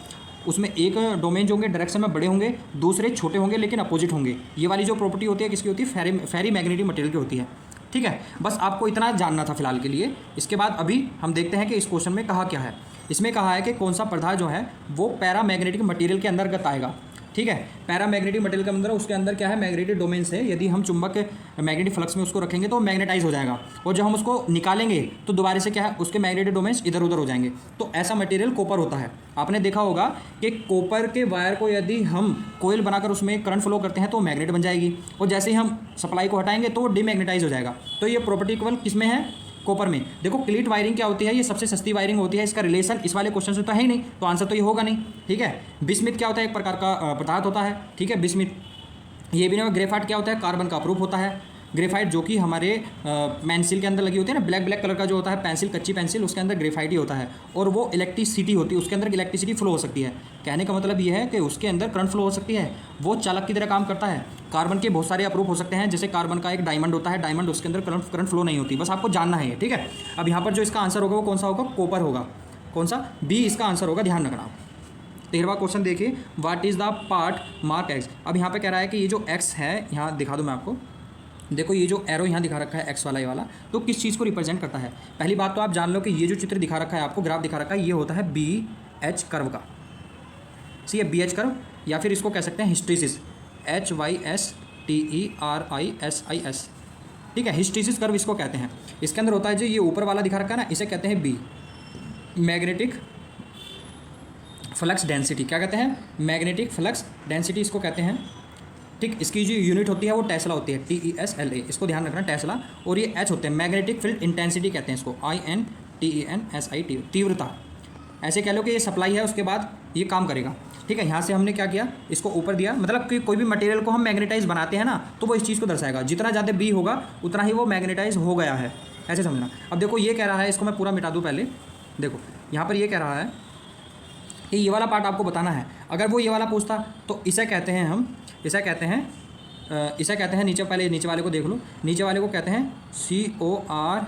उसमें एक डोमेन जो होंगे डायरेक्शन में बड़े होंगे, दूसरे छोटे होंगे लेकिन अपोजिट होंगे। ये वाली जो प्रॉपर्टी होती है किसकी होती है, फेरी मैग्नेटिक मटेरियल की होती है। ठीक है, बस आपको इतना जानना था फिलहाल के लिए। इसके बाद अभी हम देखते हैं कि इस क्वेश्चन में कहा क्या है। इसमें कहा है कि कौन सा पदार्थ जो है वो पैरा मैग्नेटिक मटेरियल के अंतर्गत आएगा। ठीक है, पैरा मैग्नेटिक मटेरियल के अंदर उसके अंदर क्या है, मैग्नेटिक डोमेन्स है। यदि हम चुंबक मैग्नेटिक फ्लक्स में उसको रखेंगे तो मैग्नेटाइज हो जाएगा, और जब हम उसको निकालेंगे तो दोबारा से क्या है उसके मैग्नेटिक डोमेन्स इधर उधर हो जाएंगे। तो ऐसा मटेरियल कॉपर होता है। आपने देखा होगा कि कॉपर के वायर को यदि हम कोयल बनाकर उसमें करंट फ्लो करते हैं तो मैग्नेट बन जाएगी, और जैसे ही हम सप्लाई को हटाएंगे तो वो डिमैग्नेटाइज हो जाएगा। तो ये प्रॉपर्टी केवल किस में है, कॉपर में। देखो क्लीट वायरिंग क्या होती है, ये सबसे सस्ती वायरिंग होती है। इसका रिलेशन इस वाले क्वेश्चन से तो है ही नहीं, तो आंसर तो ये होगा नहीं। ठीक है, बिस्मिथ क्या होता है, एक प्रकार का पदार्थ होता है। ठीक है, बिस्मिथ। ये भी नहीं। ग्रेफाइट क्या होता है, कार्बन का अप्रूप होता है। ग्रेफाइट जो कि हमारे पेंसिल के अंदर लगी होती है ना, ब्लैक कलर का जो होता है पेंसिल, कच्ची पेंसिल, उसके अंदर ग्रेफाइट ही होता है, और वो इलेक्ट्रिसिटी होती है, उसके अंदर इलेक्ट्रिसिटी फ्लो हो सकती है। कहने का मतलब ये है कि उसके अंदर करंट फ्लो हो सकती है, वो चालक की तरह काम करता है। कार्बन के बहुत सारे अप्रूप हो सकते हैं, जैसे कार्बन का एक डायमंड होता है, डायमंड, उसके अंदर करंट फ्लो नहीं होती। बस आपको जानना है ये। ठीक है, अब यहाँ पर जो इसका आंसर होगा वो कौन सा होगा, कॉपर होगा। कौन सा, बी इसका आंसर होगा, ध्यान रखना। 13वां क्वेश्चन देखिए, what is the part mark x. अब यहाँ पे कह रहा है कि ये जो एक्स है, यहाँ दिखा दूँ मैं आपको, देखो ये जो एरो यहाँ दिखा रखा है एक्स वाला, ये वाला, तो किस चीज़ को रिप्रेजेंट करता है। पहली बात तो आप जान लो कि ये जो चित्र दिखा रखा है आपको, ग्राफ दिखा रखा है, ये होता है BH कर्व का। सी है BH कर्व, या फिर इसको कह सकते हैं हिस्ट्रीसिस, HYSTERISIS। ठीक है, हिस्ट्रीसिस कर्व इसको कहते हैं। इसके अंदर होता है जो ये ऊपर वाला दिखा रखा है ना, इसे कहते हैं B, मैग्नेटिक फ्लक्स डेंसिटी। क्या कहते हैं, मैग्नेटिक फ्लक्स डेंसिटी इसको कहते हैं। ठीक, इसकी जो यूनिट होती है वो टेस्ला होती है, TESLA, इसको ध्यान रखना, टेस्ला। और ये H होते हैं, मैग्नेटिक फील्ड इंटेंसिटी कहते हैं इसको, INTENSIT, तीव्रता। ऐसे कह लो कि ये सप्लाई है, उसके बाद ये काम करेगा। ठीक है, यहाँ से हमने क्या किया, इसको ऊपर दिया, मतलब कि कोई भी मटेरियल को हम मैग्नेटाइज बनाते हैं ना तो वो इस चीज़ को दर्शाएगा। जितना ज़्यादा B होगा उतना ही वो मैग्नेटाइज हो गया है, ऐसे समझना। अब देखो ये कह रहा है, इसको मैं पूरा मिटा दूँ पहले। देखो यहाँ पर ये कह रहा है कि ये वाला पार्ट आपको बताना है। अगर वो ये वाला पूछता तो इसे कहते हैं हम, इसे कहते हैं नीचे, पहले नीचे वाले को देख लो, नीचे वाले को कहते हैं COR,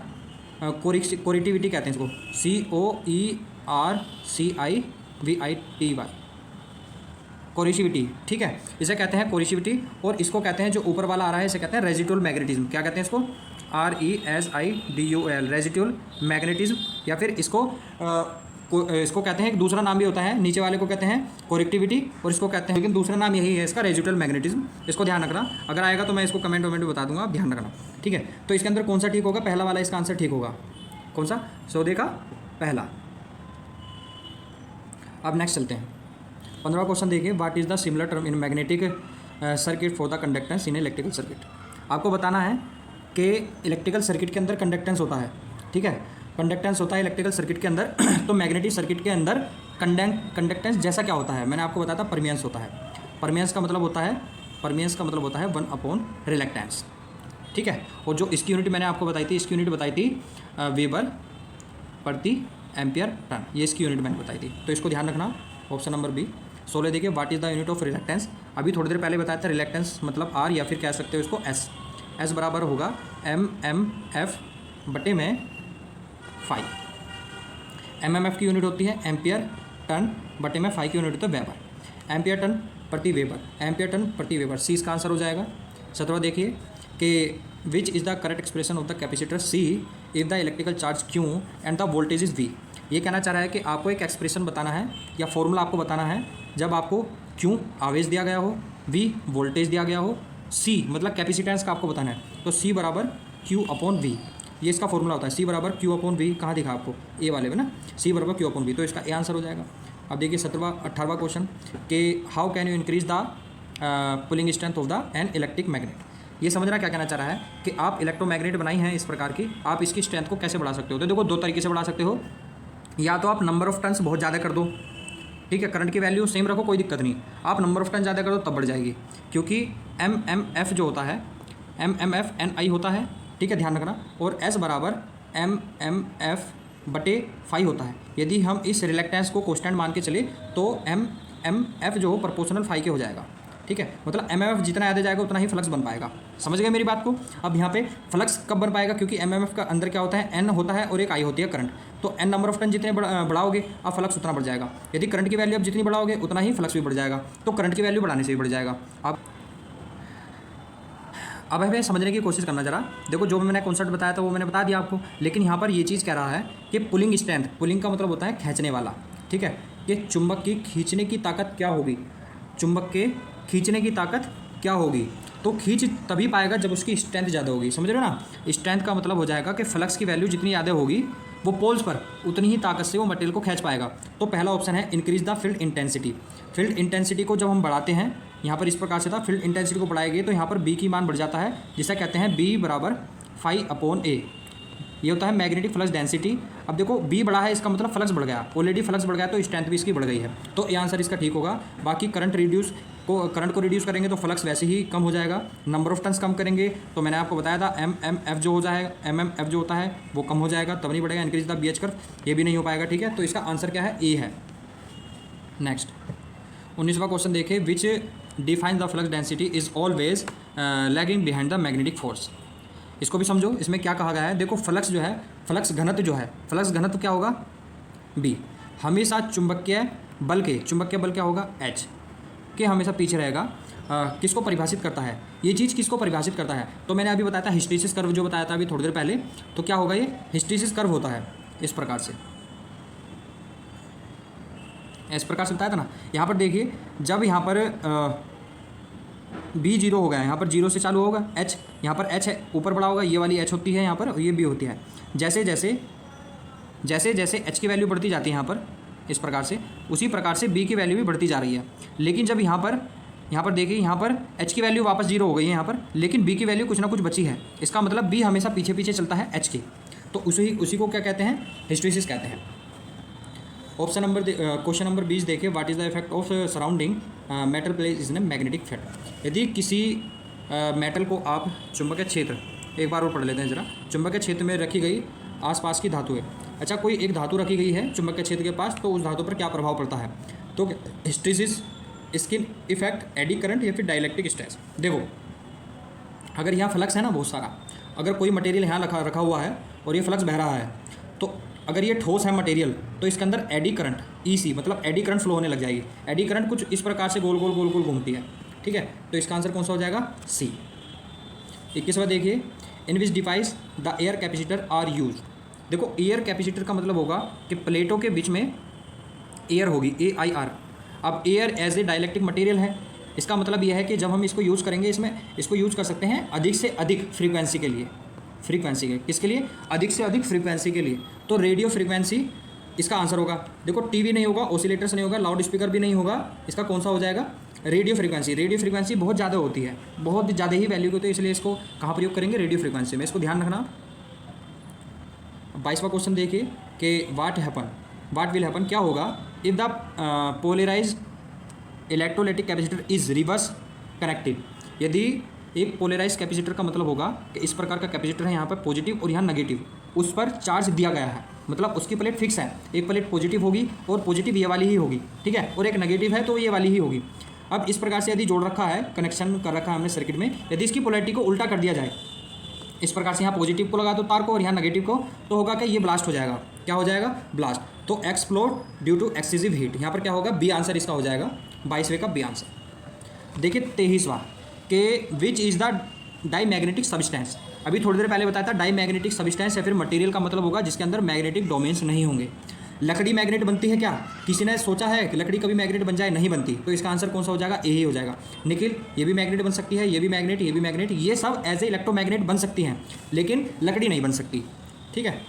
कोरिटिविटी कहते हैं इसको, COERCIVITY, कोरिशिविटी। ठीक है, इसे कहते हैं कोरिशिविटी। और इसको कहते हैं जो ऊपर वाला आ रहा है इसे कहते हैं रेजिडुअल मैग्नेटिज्म। क्या कहते हैं इसको, RESIDUAL, रेजिडुअल मैग्नेटिज्म। या फिर इसको कहते हैं, एक दूसरा नाम भी होता है, नीचे वाले को कहते हैं कोरेक्टिविटी, और इसको कहते हैं, लेकिन दूसरा नाम यही है इसका, रेजिडुअल मैग्नेटिज्म। इसको ध्यान रखना, अगर आएगा तो मैं इसको कमेंट में बता दूंगा, आप ध्यान रखना। ठीक है, तो इसके अंदर कौन सा ठीक होगा, पहला वाला इसका आंसर ठीक होगा। कौन सा, सौदे का पहला। अब नेक्स्ट चलते हैं, 15वां क्वेश्चन देखिए, what is the similar term in magnetic circuit for the conductance in electrical circuit. आपको बताना है कि इलेक्ट्रिकल सर्किट के अंदर कंडक्टेंस होता है। ठीक है, कंडक्टेंस होता है इलेक्ट्रिकल सर्किट के अंदर। तो मैग्नेटिक सर्किट के अंदर कंडक्टेंस जैसा क्या होता है, मैंने आपको बताया था, परमियंस होता है। परमियंस का मतलब होता है 1/रिलेक्टेंस। ठीक है, और जो इसकी यूनिट मैंने आपको बताई थी, इसकी यूनिट बताई थी वेबर प्रति एम्पियर टन, ये इसकी यूनिट मैंने बताई थी। तो इसको ध्यान रखना, ऑप्शन नंबर बी। 16 देखिए, what is the unit of reluctance. अभी थोड़ी देर पहले बताया था, रिलेक्टेंस मतलब R, या फिर कह सकते हो इसको S बराबर होगा mmf/φ। mmf की यूनिट होती है एम्पियर टन बटे में, फाई की यूनिट होती है वेबर, एम्पियर टन प्रति वेबर, एम्पियर टन प्रति वेबर। सी इसका आंसर हो जाएगा। 17 देखिए कि which is the correct expression of the capacitor C if the electrical charge Q and the voltage is V। ये कहना चाह रहा है कि आपको एक एक्सप्रेशन बताना है या फॉर्मूला आपको बताना है, जब आपको Q आवेश दिया गया हो, V वोल्टेज दिया गया हो, C मतलब कैपेसिटेंस का आपको बताना है, तो C बराबर Q/V, ये इसका फॉर्मूला होता है। C बराबर Q/V, कहाँ दिखा आपको, ए वाले में ना, C बराबर Q/V, तो इसका ए आंसर हो जाएगा। अब देखिए 18वां क्वेश्चन कि how can you increase the pulling strength of the an electric magnet. ये समझना क्या कहना चाह रहा है कि आप इलेक्ट्रोमैग्नेट बनाई हैं इस प्रकार की, आप इसकी स्ट्रेंथ को कैसे बढ़ा सकते हो। तो देखो दो तरीके से बढ़ा सकते हो, या तो आप नंबर ऑफ टर्न्स बहुत ज़्यादा कर दो, ठीक है, करंट की वैल्यू सेम रखो कोई दिक्कत नहीं, आप नंबर ऑफ टर्न ज़्यादा कर दो तब बढ़ जाएगी, क्योंकि MMF जो होता है MMF NI होता है, ठीक है, ध्यान रखना, और S बराबर MMF/5 होता है। यदि हम इस रिलेक्टेंस को कांस्टेंट मान के चले तो MMF जो प्रोपोर्शनल 5 के हो जाएगा, ठीक है, मतलब MMF जितना ज़्यादा जाएगा उतना ही फ्लक्स बन पाएगा। समझ गए मेरी बात को। अब यहाँ पे फ्लक्स कब बन पाएगा, क्योंकि MMF का अंदर क्या होता है, N होता है और एक I होती है करंट, तो N नंबर ऑफ टर्न जितने बढ़ाओगे अब फ्लक्स उतना बढ़ जाएगा। यदि करंट की वैल्यू अब जितनी बढ़ाओगे उतना ही फ्लक्स भी बढ़ जाएगा, तो करंट की वैल्यू बढ़ाने से भी बढ़ जाएगा। अब हमें समझने की कोशिश करना जरा। देखो जो मैंने कॉन्सेप्ट बताया था वो मैंने बता दिया आपको, लेकिन यहाँ पर ये चीज़ कह रहा है कि पुलिंग स्ट्रेंथ, पुलिंग का मतलब होता है खींचने वाला, ठीक है, कि चुंबक की खींचने की ताकत क्या होगी, चुंबक के खींचने की ताकत क्या होगी, तो खींच तभी पाएगा जब उसकी स्ट्रेंथ ज़्यादा होगी। समझ रहे हो ना। स्ट्रेंथ का मतलब हो जाएगा कि फ्लक्स की वैल्यू जितनी ज़्यादा होगी वो पोल्स पर उतनी ही ताकत से वो मटेरियल को खींच पाएगा। तो पहला ऑप्शन है increase the field intensity. Field intensity को जब हम बढ़ाते हैं, यहाँ पर इस प्रकार से था, फील्ड इंटेंसिटी को बढ़ाएंगे तो यहाँ पर बी की मान बढ़ जाता है, जिसे कहते हैं बी बराबर 5/A। ये होता है मैग्नेटिक फ्लक्स डेंसिटी। अब देखो बी बढ़ा है इसका मतलब फ्लक्स बढ़ गया, ऑलरेडी फ्लक्स बढ़ गया तो स्ट्रेंथ भी इसकी बढ़ गई है, तो ये आंसर इसका ठीक होगा। बाकी करंट को रिड्यूस करेंगे तो फ्लक्स वैसे ही कम हो जाएगा, नंबर ऑफ टर्न्स कम करेंगे तो मैंने आपको बताया था MMF जो हो जाएगा, MMF जो होता है वो कम हो जाएगा, तब नहीं बढ़ेगा। इंक्रीज द BH कर्व, ये भी नहीं हो पाएगा, ठीक है, तो इसका आंसर क्या है, ए है। नेक्स्ट 19वां क्वेश्चन देखिए, विच define the flux density is always lagging behind the magnetic force. इसको भी समझो, इसमें क्या कहा गया है। देखो फ्लक्स जो है, फ्लक्स घनत्व जो है, फ्लक्स घनत्व क्या होगा, बी, हमेशा चुंबकीय बल क्या होगा, H के हमेशा पीछे रहेगा। किसको परिभाषित करता है, ये चीज़ किसको परिभाषित करता है, तो मैंने अभी बताया था हिस्टैरिसीस कर्व जो बताया था अभी थोड़ी देर पहले, तो क्या होगा, ये हिस्टैरिसीस कर्व होता है इस प्रकार से बताया था ना। यहाँ पर देखिए जब यहाँ पर B 0 हो गया, यहाँ पर 0 से चालू होगा H, यहाँ पर H है ऊपर बढ़ा होगा, ये वाली H होती है यहाँ पर और ये B होती है। जैसे जैसे H की वैल्यू बढ़ती जाती है यहाँ पर इस प्रकार से, उसी प्रकार से B की वैल्यू भी बढ़ती जा रही है। लेकिन जब यहाँ पर देखिए, यहाँ पर H की वैल्यू वापस 0 हो गई है यहाँ पर, लेकिन B की वैल्यू कुछ ना कुछ बची है, इसका मतलब B हमेशा पीछे चलता है H के, तो उसी को क्या कहते हैं, हिस्टैरिसीस कहते हैं। क्वेश्चन नंबर 20 देखिए, what is the effect of surrounding metal place in magnetic field. यदि किसी मेटल को आप चुंबकीय क्षेत्र, एक बार और पढ़ लेते हैं जरा, चुंबकीय क्षेत्र में रखी गई आसपास की धातु है, अच्छा कोई एक धातु रखी गई है चुंबकीय क्षेत्र के पास, तो उस धातु पर क्या प्रभाव पड़ता है, तो hysteresis, skin effect, eddy current या फिर डाइलेक्ट्रिक स्ट्रेस। देखो अगर यहाँ फ्लक्स है ना बहुत सारा, अगर कोई मटेरियल यहाँ रखा हुआ है और ये फ्लक्स बह रहा है, तो अगर ये ठोस है मटेरियल तो इसके अंदर एडी करंट EC मतलब एडी करंट फ्लो होने लग जाएगी। एडी करंट कुछ इस प्रकार से गोल गोल घूमती है, ठीक है, तो इसका आंसर कौन सा हो जाएगा, C। 21वां देखिए, in which device the air capacitor are use. देखो एयर कैपेसिटर का मतलब होगा कि प्लेटों के बीच में एयर होगी, AIR। अब air as a dielectric material है, इसका मतलब यह है कि जब हम इसको यूज़ करेंगे, इसको यूज़ कर सकते हैं अधिक से अधिक फ्रीक्वेंसी के लिए, किसके लिए, अधिक से अधिक फ्रीक्वेंसी के लिए, तो रेडियो फ्रीक्वेंसी इसका आंसर होगा। देखो टीवी नहीं होगा, ऑसिलेटर्स नहीं होगा, लाउड स्पीकर भी नहीं होगा, इसका कौन सा हो जाएगा, रेडियो फ्रीक्वेंसी बहुत ज़्यादा होती है, बहुत ज़्यादा ही वैल्यू होती है, इसलिए इसको कहाँ प्रयोग करेंगे, रेडियो फ्रीक्वेंसी में, इसको ध्यान रखना। 22वां क्वेश्चन देखिए कि व्हाट विल हैपन, क्या होगा if the polarized electrolytic capacitor is reverse connected. यदि एक पोलराइज कैपेसिटर का मतलब होगा कि इस प्रकार का कैपेसिटर है, यहाँ पर पॉजिटिव और यहाँ नेगेटिव, उस पर चार्ज दिया गया है, मतलब उसकी प्लेट फिक्स है, एक प्लेट पॉजिटिव होगी और पॉजिटिव ये वाली ही होगी, ठीक है, और एक नेगेटिव है तो ये वाली ही होगी। अब इस प्रकार से यदि जोड़ रखा है, कनेक्शन कर रखा है हमने सर्किट में, यदि इसकी पोलैरिटी को उल्टा कर दिया जाए, इस प्रकार से यहाँ पॉजिटिव को लगा दो तार को और यहाँ नेगेटिव को, तो होगा कि ये ब्लास्ट हो जाएगा, क्या हो जाएगा, ब्लास्ट, तो explode due to excessive heat. यहाँ पर क्या होगा, बी आंसर इसका हो जाएगा, 22वें का बी आंसर। देखिए 23वां के which is the diamagnetic substance. अभी थोड़ी देर पहले बताया था डाई मैग्नेटिक सब्सटेंस या फिर मटेरियल का मतलब होगा जिसके अंदर मैग्नेटिक डोमेन्स नहीं होंगे। लकड़ी मैग्नेट बनती है क्या, किसी ने सोचा है कि लकड़ी कभी मैग्नेट बन जाए, नहीं बनती, तो इसका आंसर कौन सा हो जाएगा, ए ही हो जाएगा। निकिल ये भी मैग्नेट बन सकती है, ये भी मैग्नेट, ये सब एज ए इलेक्ट्रोमैग्नेट बन सकती हैं, लेकिन लकड़ी नहीं बन सकती, ठीक है।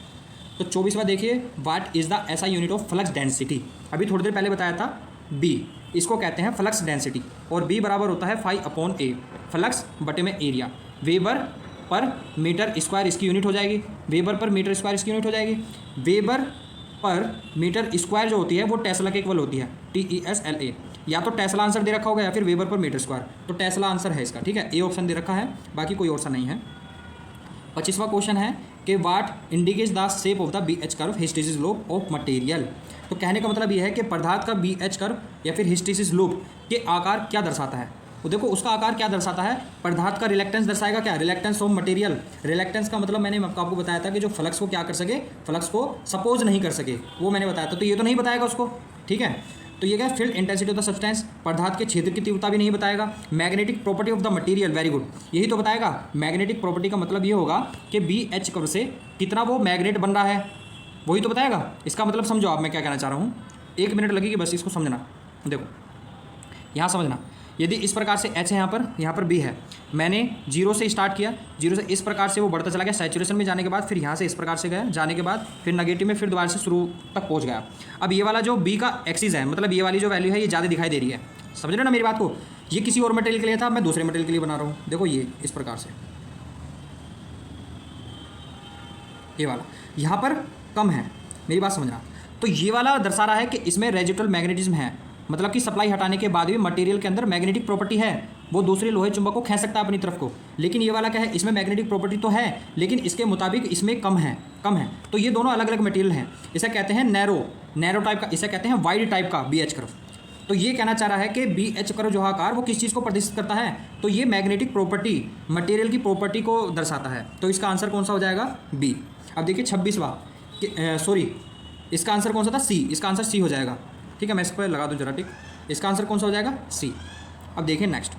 तो 24वां देखिए, what is the SI unit of flux density. अभी थोड़ी देर पहले बताया था बी, इसको कहते हैं फ्लक्स डेंसिटी, और बी बराबर होता है 5/A, फ्लक्स बटे में area, weber per meter square इसकी यूनिट हो जाएगी, वेबर पर मीटर स्क्वायर इसकी यूनिट हो जाएगी। वेबर पर मीटर स्क्वायर जो होती है वो टेस्ला के इक्वल होती है, TESLA। या तो टेस्ला आंसर दे रखा होगा या फिर वेबर पर मीटर स्क्वायर, तो टेस्ला आंसर है इसका, ठीक है, ए ऑप्शन दे रखा है, बाकी कोई ऑप्शन नहीं है। 25वां क्वेश्चन है कि what indicates the shape of the BH curve hysteresis loop of material. तो कहने का मतलब यह है कि पदार्थ का BH कर्व या फिर हिस्टैरिसीस लूप के आकार क्या दर्शाता है। तो देखो उसका आकार क्या दर्शाता है, पदार्थ का रिलेक्टेंस दर्शाएगा, क्या, रिलेक्टेंस ऑफ मटेरियल। रिलेक्टेंस का मतलब मैंने आपको बताया था कि जो फ्लक्स को क्या कर सके, फ्लक्स को सपोज नहीं कर सके, वो मैंने बताया था, तो ये तो नहीं बताएगा उसको, ठीक है। तो ये क्या, field intensity of the substance, पदार्थ के क्षेत्र की तीव्रता भी नहीं बताएगा। Magnetic property of the material, very good, यही तो बताएगा। मैग्नेटिक प्रॉपर्टी का मतलब ये होगा कि BH कर्व से कितना वो मैग्नेट बन रहा है, वही तो बताएगा। इसका मतलब समझो आप मैं क्या कहना चाह रहा हूँ, 1 मिनट लगेगी बस इसको समझना। देखो यहाँ समझना, यदि इस प्रकार से H है यहाँ पर B है, मैंने 0 से स्टार्ट किया, 0 से इस प्रकार से वो बढ़ता चला गया सैचुरेशन में जाने के बाद, फिर यहाँ से इस प्रकार से गया, जाने के बाद फिर नेगेटिव में, फिर दोबारा से शुरू तक पहुँच गया। अब ये वाला जो B का एक्सिस है, मतलब ये वाली जो वैल्यू है ये ज़्यादा दिखाई दे रही है, समझ रहे ना मेरी बात को। ये किसी और मटेरियल के लिए था, मैं दूसरे मटेरियल के लिए बना रहा हूँ। देखो ये इस प्रकार से, ये वाला यहाँ पर कम है, मेरी बात समझना। तो ये वाला दर्शा रहा है कि इसमें रेजिडुअल मैग्नेटिज्म है, मतलब कि सप्लाई हटाने के बाद भी मटेरियल के अंदर मैग्नेटिक प्रॉपर्टी है, वो दूसरे लोहे चुंबक को खींच सकता है अपनी तरफ को। लेकिन ये वाला क्या है, इसमें मैग्नेटिक प्रॉपर्टी तो है लेकिन इसके मुताबिक इसमें कम है। तो ये दोनों अलग अलग मटेरियल हैं। इसे कहते हैं नैरो टाइप का, इसे कहते हैं वाइड टाइप का BH कर्व। तो ये कहना चाह रहा है कि BH कर्व जो आकार वो किस चीज़ को प्रदर्शित करता है, तो ये मैग्नेटिक प्रॉपर्टी, मटेरियल की प्रॉपर्टी को दर्शाता है। तो इसका आंसर कौन सा हो जाएगा, B। अब देखिए 26वां, सॉरी इसका आंसर कौन सा था, C, इसका आंसर C हो जाएगा, ठीक है। मैं इस पर लगा दूँ जरा, ठीक, इसका आंसर कौन सा हो जाएगा, C। अब देखिए नेक्स्ट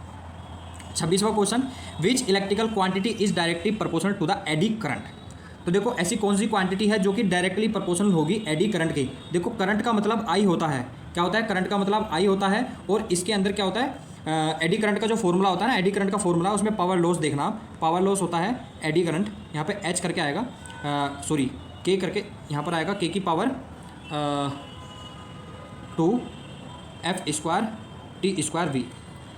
26वां question, which electrical quantity is directly proportional to the eddy current. तो देखो ऐसी कौन सी क्वांटिटी है जो कि डायरेक्टली प्रोपोर्शनल होगी एडी करंट की। देखो करंट का मतलब I होता है, क्या होता है, करंट का मतलब I होता है, और इसके अंदर क्या होता है, एडी करंट का जो फॉर्मूला होता है ना, एडी करंट का फॉर्मूला, उसमें पावर लॉस देखना, पावर लॉस होता है एडी करंट, यहाँ पे H करके आएगा, सॉरी K करके यहाँ पर आएगा, K की power 2F² T² V,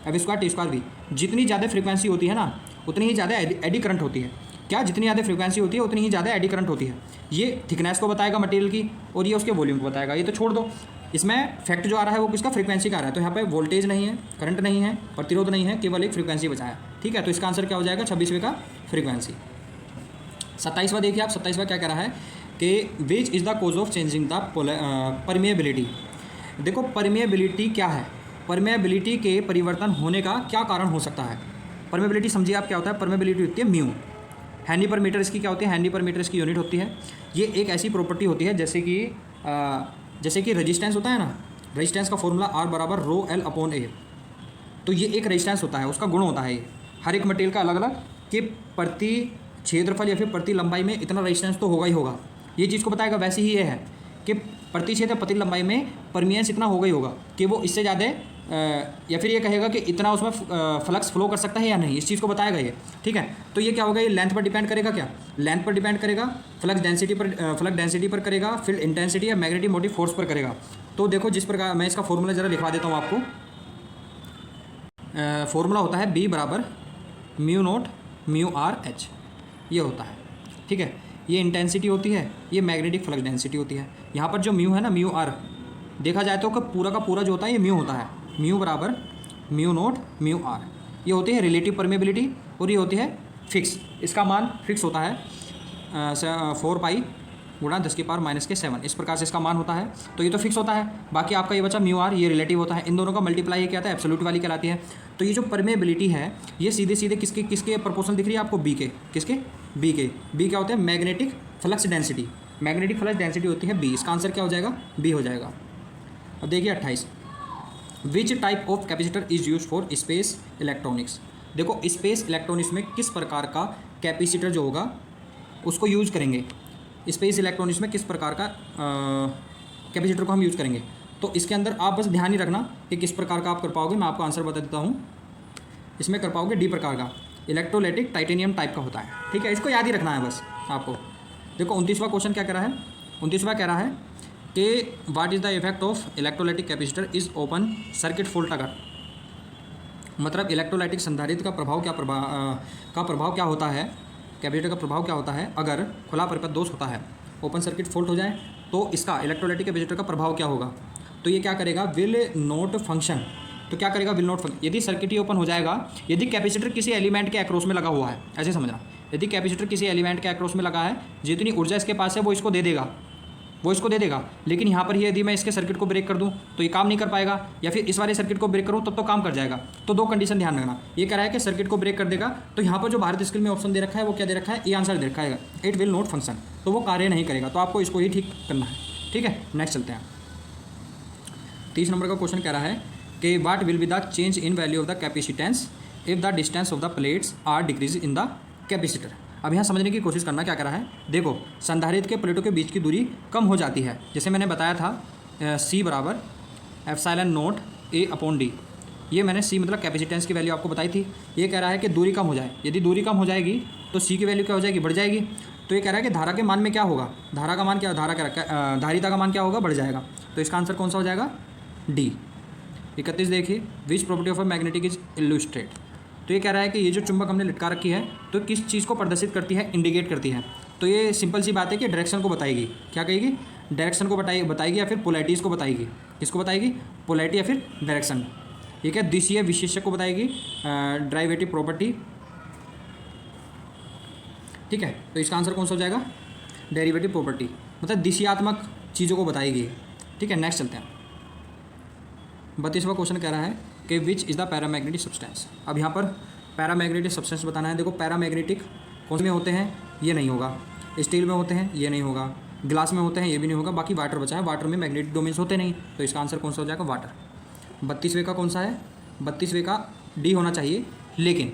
F² T² V। जितनी ज़्यादा फ्रीक्वेंसी होती है ना उतनी ही ज़्यादा एडी करंट होती है। क्या, जितनी ज़्यादा फ्रीक्वेंसी होती है उतनी ही ज़्यादा एडी करंट होती है। ये थिकनेस को बताएगा मटेरियल की, और ये उसके वॉल्यूम को बताएगा। ये तो छोड़ दो, इसमें फैक्ट जो आ रहा है वो किसका, फ्रीक्वेंसी का आ रहा है। तो यहाँ पे वोल्टेज नहीं है, करंट नहीं है, प्रतिरोध नहीं है, केवल एक फ्रीक्वेंसी बचाया, ठीक है। तो इसका आंसर क्या हो जाएगा, 26वें का फ्रीक्वेंसी। 27वां देखिए आप, 27वां क्या कह रहा है कि which is the cause of changing the permeability. देखो परमिएबिलिटी क्या है, परमिएबिलिटी के परिवर्तन होने का क्या कारण हो सकता है। परमिएबिलिटी समझिए आप क्या होता है, परमिएबिलिटी होती है म्यू, हेनरी पर मीटर इसकी क्या होती है, हेनरी पर मीटर इसकी यूनिट होती है। ये एक ऐसी प्रॉपर्टी होती है जैसे कि रेजिस्टेंस होता है ना, रेजिस्टेंस का फॉर्मूला R बराबर ρl/A। तो ये एक रेजिस्टेंस होता है, उसका गुण होता है ये हर एक मटेरियल का अलग अलग, कि प्रति क्षेत्रफल या फिर प्रति लंबाई में इतना रेजिस्टेंस तो होगा ही होगा, ये चीज़ को बताएगा। वैसे ही ये है कि प्रति क्षेत्र प्रति लंबाई में परमिएंस इतना होगा ही होगा, कि वो इससे ज़्यादा या फिर ये कहेगा कि इतना उसमें फ्लक्स फ्लो कर सकता है या नहीं, इस चीज़ को बताएगा ये, ठीक है। तो ये क्या होगा, ये लेंथ पर डिपेंड करेगा, क्या लेंथ पर डिपेंड करेगा, फ्लक्स डेंसिटी पर करेगा, फील्ड इंटेंसिटी या मैग्नेटिक मोटिव फोर्स पर करेगा। तो देखो जिस प्रकार मैं इसका फॉर्मूला ज़रा लिखवा देता हूँ आपको। फॉर्मूला होता है B बराबर μ0 μRH, ये होता है, ठीक है। ये इंटेंसिटी होती है, ये मैग्नेटिक फ्लक्स डेंसिटी होती है। यहाँ पर जो म्यू है ना, μR देखा जाए तो पूरा का पूरा जो होता है ये म्यू होता है, म्यू बराबर μ0 μR। ये होती है रिलेटिव परमेबिलिटी, और ये होती है फिक्स, इसका मान फिक्स होता है 4 पाई गुणा 10⁻⁻⁷, इस प्रकार से इसका मान होता है। तो ये तो फिक्स होता है, बाकी आपका ये बचा μR, ये रिलेटिव होता है। इन दोनों का मल्टीप्लाई ये क्या आता है, एब्सोल्यूट वाली कहलाती है। तो ये जो परमेबिलिटी है ये सीधे सीधे किसके प्रोपोर्शनल दिख रही है आपको, B के, किसके, B के। B क्या होता है, magnetic flux density, magnetic flux density होती है B। इसका आंसर क्या हो जाएगा, B हो जाएगा। अब देखिए 28, विच type of capacitor is use for space electronics. देखो स्पेस इलेक्ट्रॉनिक्स में किस प्रकार का कैपेसिटर जो होगा उसको यूज करेंगे, स्पेस इलेक्ट्रॉनिक्स में किस प्रकार का कैपेसिटर को हम यूज़ करेंगे। तो इसके अंदर आप बस ध्यान ही रखना कि किस प्रकार का आप कर पाओगे। मैं आपको आंसर बता देता हूँ, इसमें कर पाओगे D प्रकार का, इलेक्ट्रोलाइटिक टाइटेनियम टाइप का होता है, ठीक है। इसको याद ही रखना है बस आपको। देखो 29वां क्वेश्चन क्या कह रहा है, 29वां कह रहा है कि what is the effect of electrolytic capacitor is open circuit fault अगर, मतलब इलेक्ट्रोलाइटिक संधारित्र का प्रभाव क्या होता है, कैपेसिटर का प्रभाव क्या होता है अगर खुला परिपथ दोष होता है, ओपन सर्किट फॉल्ट हो जाए तो इसका इलेक्ट्रोलाइटिक कैपेसिटर का प्रभाव क्या होगा। तो ये क्या करेगा, विल नॉट फंक्शन। तो क्या करेगा, विल नॉट फंक्शन। यदि सर्किट ही ओपन हो जाएगा, यदि कैपेसिटर किसी एलिमेंट के अक्रॉस में लगा हुआ है, ऐसे समझना, यदि कैपेसिटर किसी एलिमेंट के अक्रॉस में लगा है, जितनी ऊर्जा इसके पास है वो इसको दे देगा, लेकिन यहाँ पर ही यदि मैं इसके सर्किट को ब्रेक कर दूँ तो ये काम नहीं कर पाएगा, या फिर इस वाले सर्किट को ब्रेक करूँ तब तो काम कर जाएगा। तो दो कंडीशन ध्यान रखना, ये कह रहा है कि सर्किट को ब्रेक कर देगा, तो यहाँ पर जो भारत स्किल में ऑप्शन दे रखा है वो क्या दे रखा है, ये आंसर दे रखा है, इट विल नॉट फंक्शन, तो वो कार्य नहीं करेगा, तो आपको इसको ही ठीक करना है। ठीक है, नेक्स्ट चलते हैं। 30 नंबर का क्वेश्चन कह रहा है कि what will be the change in value of the capacitance if the distance of the plates are decrease in the capacitor. अब यहाँ समझने की कोशिश करना, क्या कर रहा है, देखो संधारित्र के प्लेटों के बीच की दूरी कम हो जाती है, जैसे मैंने बताया था C बराबर epsilon not A upon D, ये मैंने C मतलब कैपेसिटेंस की वैल्यू आपको बताई थी। ये कह रहा है कि दूरी कम हो जाए, यदि दूरी कम हो जाएगी तो C की वैल्यू क्या हो जाएगी, बढ़ जाएगी। तो ये कह रहा है कि धारा के मान में क्या होगा, धारा का मान क्या, धारिता का मान क्या होगा, बढ़ जाएगा। तो इसका आंसर कौन सा हो जाएगा, D। 31 देखिए, which property of a magnetic is illustrate. तो ये कह रहा है कि ये जो चुंबक हमने लटका रखी है तो किस चीज़ को प्रदर्शित करती है, इंडिकेट करती है। तो ये सिंपल सी बात है कि डायरेक्शन को बताएगी, क्या कहेगी, डायरेक्शन को बताएगी या फिर पोलैरिटीज़ को बताएगी। किसको बताएगी, पोलैरिटी या फिर डायरेक्शन। ये क्या, दिशीय विशेषक को बताएगी, ड्राइवेटिव प्रॉपर्टी। ठीक है, तो इसका आंसर कौन सा हो जाएगा, डेरिवेटिव प्रॉपर्टी, मतलब दिशात्मक चीज़ों को बताएगी। ठीक है, नेक्स्ट चलते हैं। 32वां क्वेश्चन कह रहा है कि which is the paramagnetic substance. अब यहाँ पर पैरामैग्नेटिक सब्सटेंस बताना है। देखो पैरामैग्नेटिक कौन में होते हैं, ये नहीं होगा, स्टील में होते हैं, ये नहीं होगा, ग्लास में होते हैं, ये भी नहीं होगा, बाकी वाटर बचा है, वाटर में मैग्नेटिक डोमेन्स होते नहीं, तो इसका आंसर कौन सा हो जाएगा, वाटर। 32वें का कौन सा है, 32वें का डी होना चाहिए, लेकिन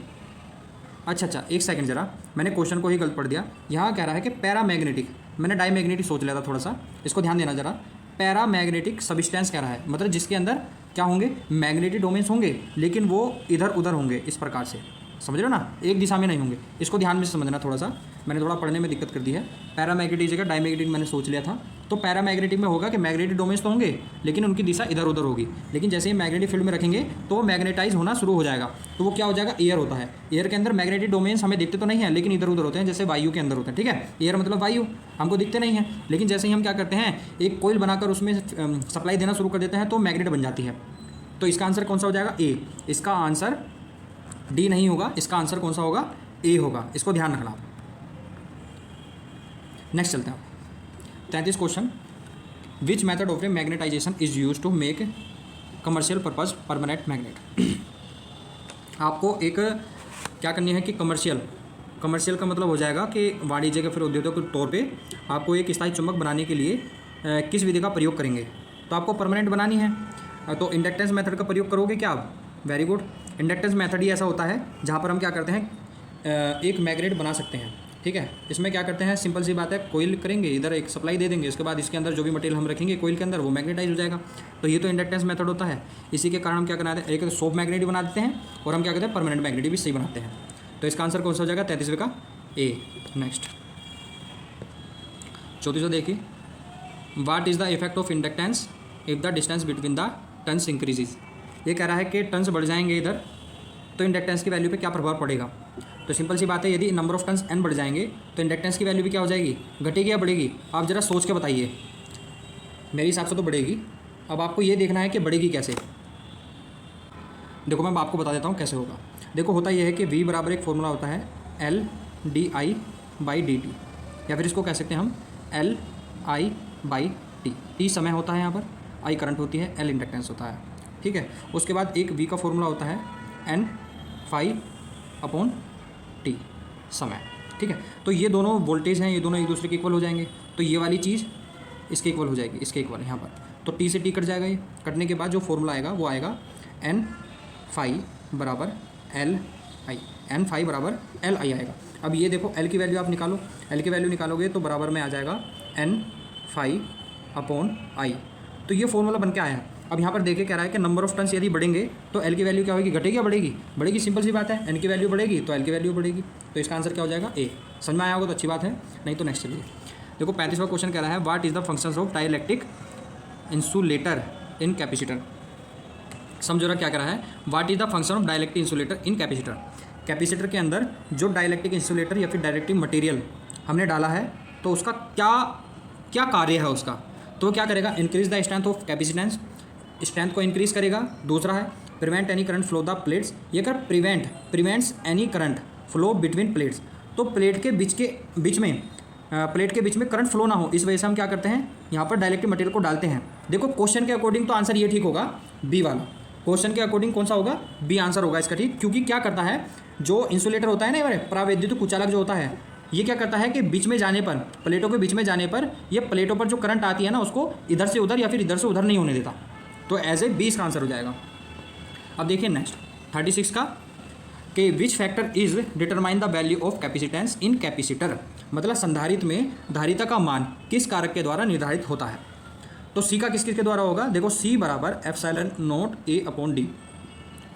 अच्छा एक सेकंड जरा, मैंने क्वेश्चन को ही गलत पढ़ दिया। यहाँ कह रहा है कि पैरामैग्नेटिक, मैंने डाईमैग्नेटिक सोच लिया था थोड़ा सा, इसको ध्यान देना जरा। पैरामैग्नेटिक सब्सटेंस कह रहा है, मतलब जिसके अंदर क्या होंगे, मैग्नेटिक डोमेन्स होंगे, लेकिन वो इधर उधर होंगे, इस प्रकार से, समझ रहे हो ना, एक दिशा में नहीं होंगे। इसको ध्यान में समझना थोड़ा सा, मैंने थोड़ा पढ़ने में दिक्कत कर दी है। पैरामैग्नेटिक जगह डाईमैग्नेटिक मैंने सोच लिया था, तो पैरामैग्नेटिक में होगा कि मैग्नेटिक डोमेन्स तो होंगे लेकिन उनकी दिशा इधर उधर होगी, लेकिन जैसे ही मैग्नेटिक फील्ड में रखेंगे तो वो मैग्नेटाइज होना शुरू हो जाएगा, तो वो क्या हो जाएगा, एयर होता है। एयर के अंदर मैग्नेटिक डोमेन्स हमें दिखते तो नहीं है, लेकिन इधर उधर होते हैं, जैसे वायु के अंदर होते हैं। ठीक है, एयर मतलब वायु, हमको दिखते नहीं है, लेकिन जैसे ही हम क्या करते हैं, एक कोयल बनाकर उसमें सप्लाई देना शुरू कर देते हैं तो मैग्नेट बन जाती है। तो इसका आंसर कौन सा हो जाएगा, ए। इसका आंसर डी नहीं होगा, इसका आंसर कौन सा होगा, ए होगा, इसको ध्यान रखना। नेक्स्ट चलते हैं। 33 question, which method of magnetization is use to make commercial purpose permanent magnet. आपको एक क्या करनी है कि कमर्शियल का मतलब हो जाएगा कि वाणिज्य के फिर उद्योगों के तौर पे आपको एक स्थायी चुंबक बनाने के लिए किस विधि का प्रयोग करेंगे, तो आपको परमानेंट बनानी है, तो इंडक्टेंस मेथड का प्रयोग करोगे क्या आप, वेरी गुड। इंडक्टेंस मेथड ही ऐसा होता है जहाँ पर हम क्या करते हैं, एक मैग्नेट बना सकते हैं। ठीक है, इसमें क्या करते हैं, सिंपल सी बात है, कोयल करेंगे, इधर एक सप्लाई दे देंगे, उसके बाद इसके अंदर जो भी मटेरियल हम रखेंगे कोयल के अंदर वो मैग्नेटाइज हो जाएगा। तो ये तो इंडक्टेंस मेथड होता है। इसी के कारण हम क्या बनाते हैं, एक तो सॉफ्ट मैग्नेट बना देते हैं और हम क्या करते हैं, परमानेंट मैग्नेट भी सही बनाते हैं। तो इसका आंसर कौन सा हो जाएगा, 33वें का ए। नेक्स्ट 34वां देखिए, what is the effect of inductance if the distance between the turns increases. ये कह रहा है कि टर्न्स बढ़ जाएंगे इधर तो इंडक्टेंस की वैल्यू पे क्या प्रभाव पड़ेगा। तो सिंपल सी बात है, यदि नंबर ऑफ टर्न्स n बढ़ जाएंगे तो इंडक्टेंस की वैल्यू भी क्या हो जाएगी, घटेगी या बढ़ेगी। आप जरा सोच के बताइए, मेरे हिसाब से तो बढ़ेगी। अब आपको ये देखना है कि बढ़ेगी कैसे। देखो मैं आपको बता देता हूँ कैसे होगा। देखो होता यह है कि v बराबर एक फॉर्मूला होता है LdI/dt, या फिर इसको कह सकते हैं हम LI/t। t समय होता है यहाँ पर, I करंट होती है, L इंडक्टेंस होता है। ठीक है, उसके बाद एक v का फॉर्मूला होता है N/T समय। ठीक है, तो ये दोनों वोल्टेज हैं, ये दोनों एक दूसरे के इक्वल हो जाएंगे, तो ये वाली चीज़ इसके इक्वल हो जाएगी, इसके इक्वल यहाँ पर। तो t से t कट जाएगा, ये कटने के बाद जो फॉर्मूला आएगा वो आएगा N/L आएगा। अब ये देखो L की वैल्यू आप निकालो, L की वैल्यू निकालोगे तो बराबर में आ जाएगा N/I। तो ये फॉर्मूला बन के आया है। अब यहाँ पर देखिए कह रहा है कि नंबर ऑफ टर्न्स यदि बढ़ेंगे तो L की वैल्यू क्या होगी, घटेगी या बढ़ेगी, बढ़ेगी, सिंपल सी बात है। N की वैल्यू बढ़ेगी तो L की वैल्यू बढ़ेगी, तो इसका आंसर क्या हो जाएगा, ए। समझ में आया होगा तो अच्छी बात है, नहीं तो नेक्स्ट चलिए। देखो 35वां क्वेश्चन कह रहा है what is the functions of dielectric insulator in capacitor. समझो रहा क्या कह रहा है, what is the function of dielectric insulator in capacitor. Capacitor के अंदर जो डाइलेक्ट्रिक इंसुलेटर या फिर डाइलेक्ट्रिक मटेरियल हमने डाला है तो उसका क्या क्या कार्य है उसका, तो क्या करेगा, increase the strength of capacitance, strength को इंक्रीज करेगा। दूसरा है prevent any current flow the plates, ये कर prevents any current flow between plates, तो प्लेट के बीच में करंट फ्लो ना हो, इस वजह से हम क्या करते हैं, यहाँ पर डाइलेक्ट्रिक मटेरियल को डालते हैं। देखो क्वेश्चन के अकॉर्डिंग तो आंसर ये ठीक होगा, बी वाला। क्वेश्चन के अकॉर्डिंग कौन सा होगा, बी आंसर होगा इसका ठीक, क्योंकि क्या करता है, जो इंसुलेटर होता है ना हमारे प्रावैद्युत कुचालक जो होता है, ये क्या करता है कि बीच में जाने पर, प्लेटों के बीच में जाने पर, ये प्लेटों पर जो करंट आती है ना उसको इधर से उधर या फिर इधर से उधर नहीं होने देता। तो एज ए बी इसका आंसर हो जाएगा। अब देखिए नेक्स्ट 36 का कि which factor is determine the value of capacitance in capacitor, मतलब संधारित्र में धारिता का मान किस कारक के द्वारा निर्धारित होता है। तो सी का किस के द्वारा होगा, देखो सी बराबर epsilon naught A upon D,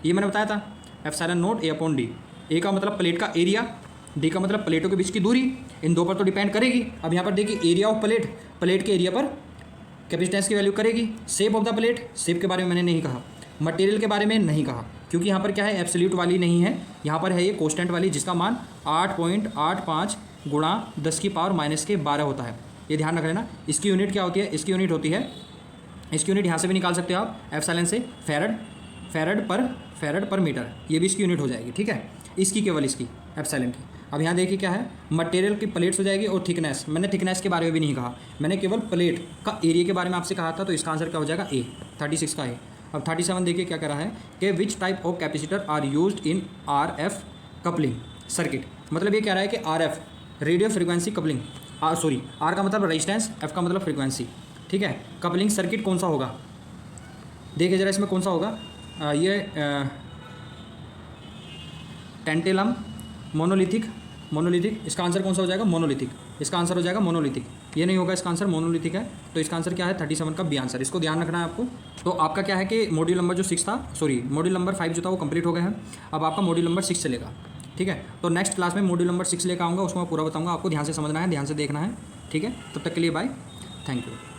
ये मैंने बताया था epsilon naught A upon D. A का मतलब प्लेट का एरिया, डी का मतलब प्लेटों के बीच की दूरी, इन दो पर तो डिपेंड करेगी। अब यहाँ पर देखिए एरिया ऑफ प्लेट के एरिया पर कैपेसिटेंस की वैल्यू करेगी। Shape of the plate, shape के बारे में मैंने नहीं कहा, मटेरियल के बारे में नहीं कहा, क्योंकि यहाँ पर क्या है एब्सोल्यूट वाली नहीं है, यहाँ पर है ये कांस्टेंट वाली जिसका मान 8.85 गुणा 10⁻⁻12 होता है। ये ध्यान रख लेना। इसकी यूनिट क्या होती है, इसकी यूनिट होती है, इसकी यूनिट यहाँ से भी निकाल सकते हो आप एप्सिलॉन से, फैरड पर मीटर, ये भी इसकी यूनिट हो जाएगी। ठीक है, इसकी केवल इसकी एप्सिलॉन की। अब यहाँ देखिए क्या है, मटेरियल की प्लेट्स हो जाएगी और थिकनेस, मैंने थिकनेस के बारे में भी नहीं कहा, मैंने केवल प्लेट का एरिया के बारे में आपसे कहा था। तो इसका आंसर क्या हो जाएगा, ए 36 का ए। अब 37 देखिए क्या कह रहा है कि which type of capacitor are used in RF coupling circuit, मतलब ये कह रहा है कि RF radio frequency coupling, R का मतलब रेजिस्टेंस, एफ का मतलब फ्रिक्वेंसी। ठीक है, कपलिंग सर्किट कौन सा होगा, देखिए जरा इसमें कौन सा होगा, ये टेंटेलम, मोनोलिथिक, इसका आंसर कौन सा हो जाएगा, मोनोलिथिक, इसका आंसर हो जाएगा मोनोलिथिक। ये नहीं होगा, इसका आंसर मोनोलिथिक है। तो इसका आंसर क्या है, 37 का बी आंसर, इसको ध्यान रखना है आपको। तो आपका क्या है कि मॉड्यूल नंबर जो 6 था, मॉड्यूल नंबर 5 जो था वो कंप्लीट हो गया है। अब आपका मॉड्यूल नंबर 6 चलेगा। ठीक है, तो नेक्स्ट क्लास में मॉड्यूल नंबर 6 लेकर आऊँगा, उसको मैं पूरा बताऊँगा, आपको ध्यान से समझना है, ध्यान से देखना है। ठीक है, तब तक के लिए बाय, थैंक यू।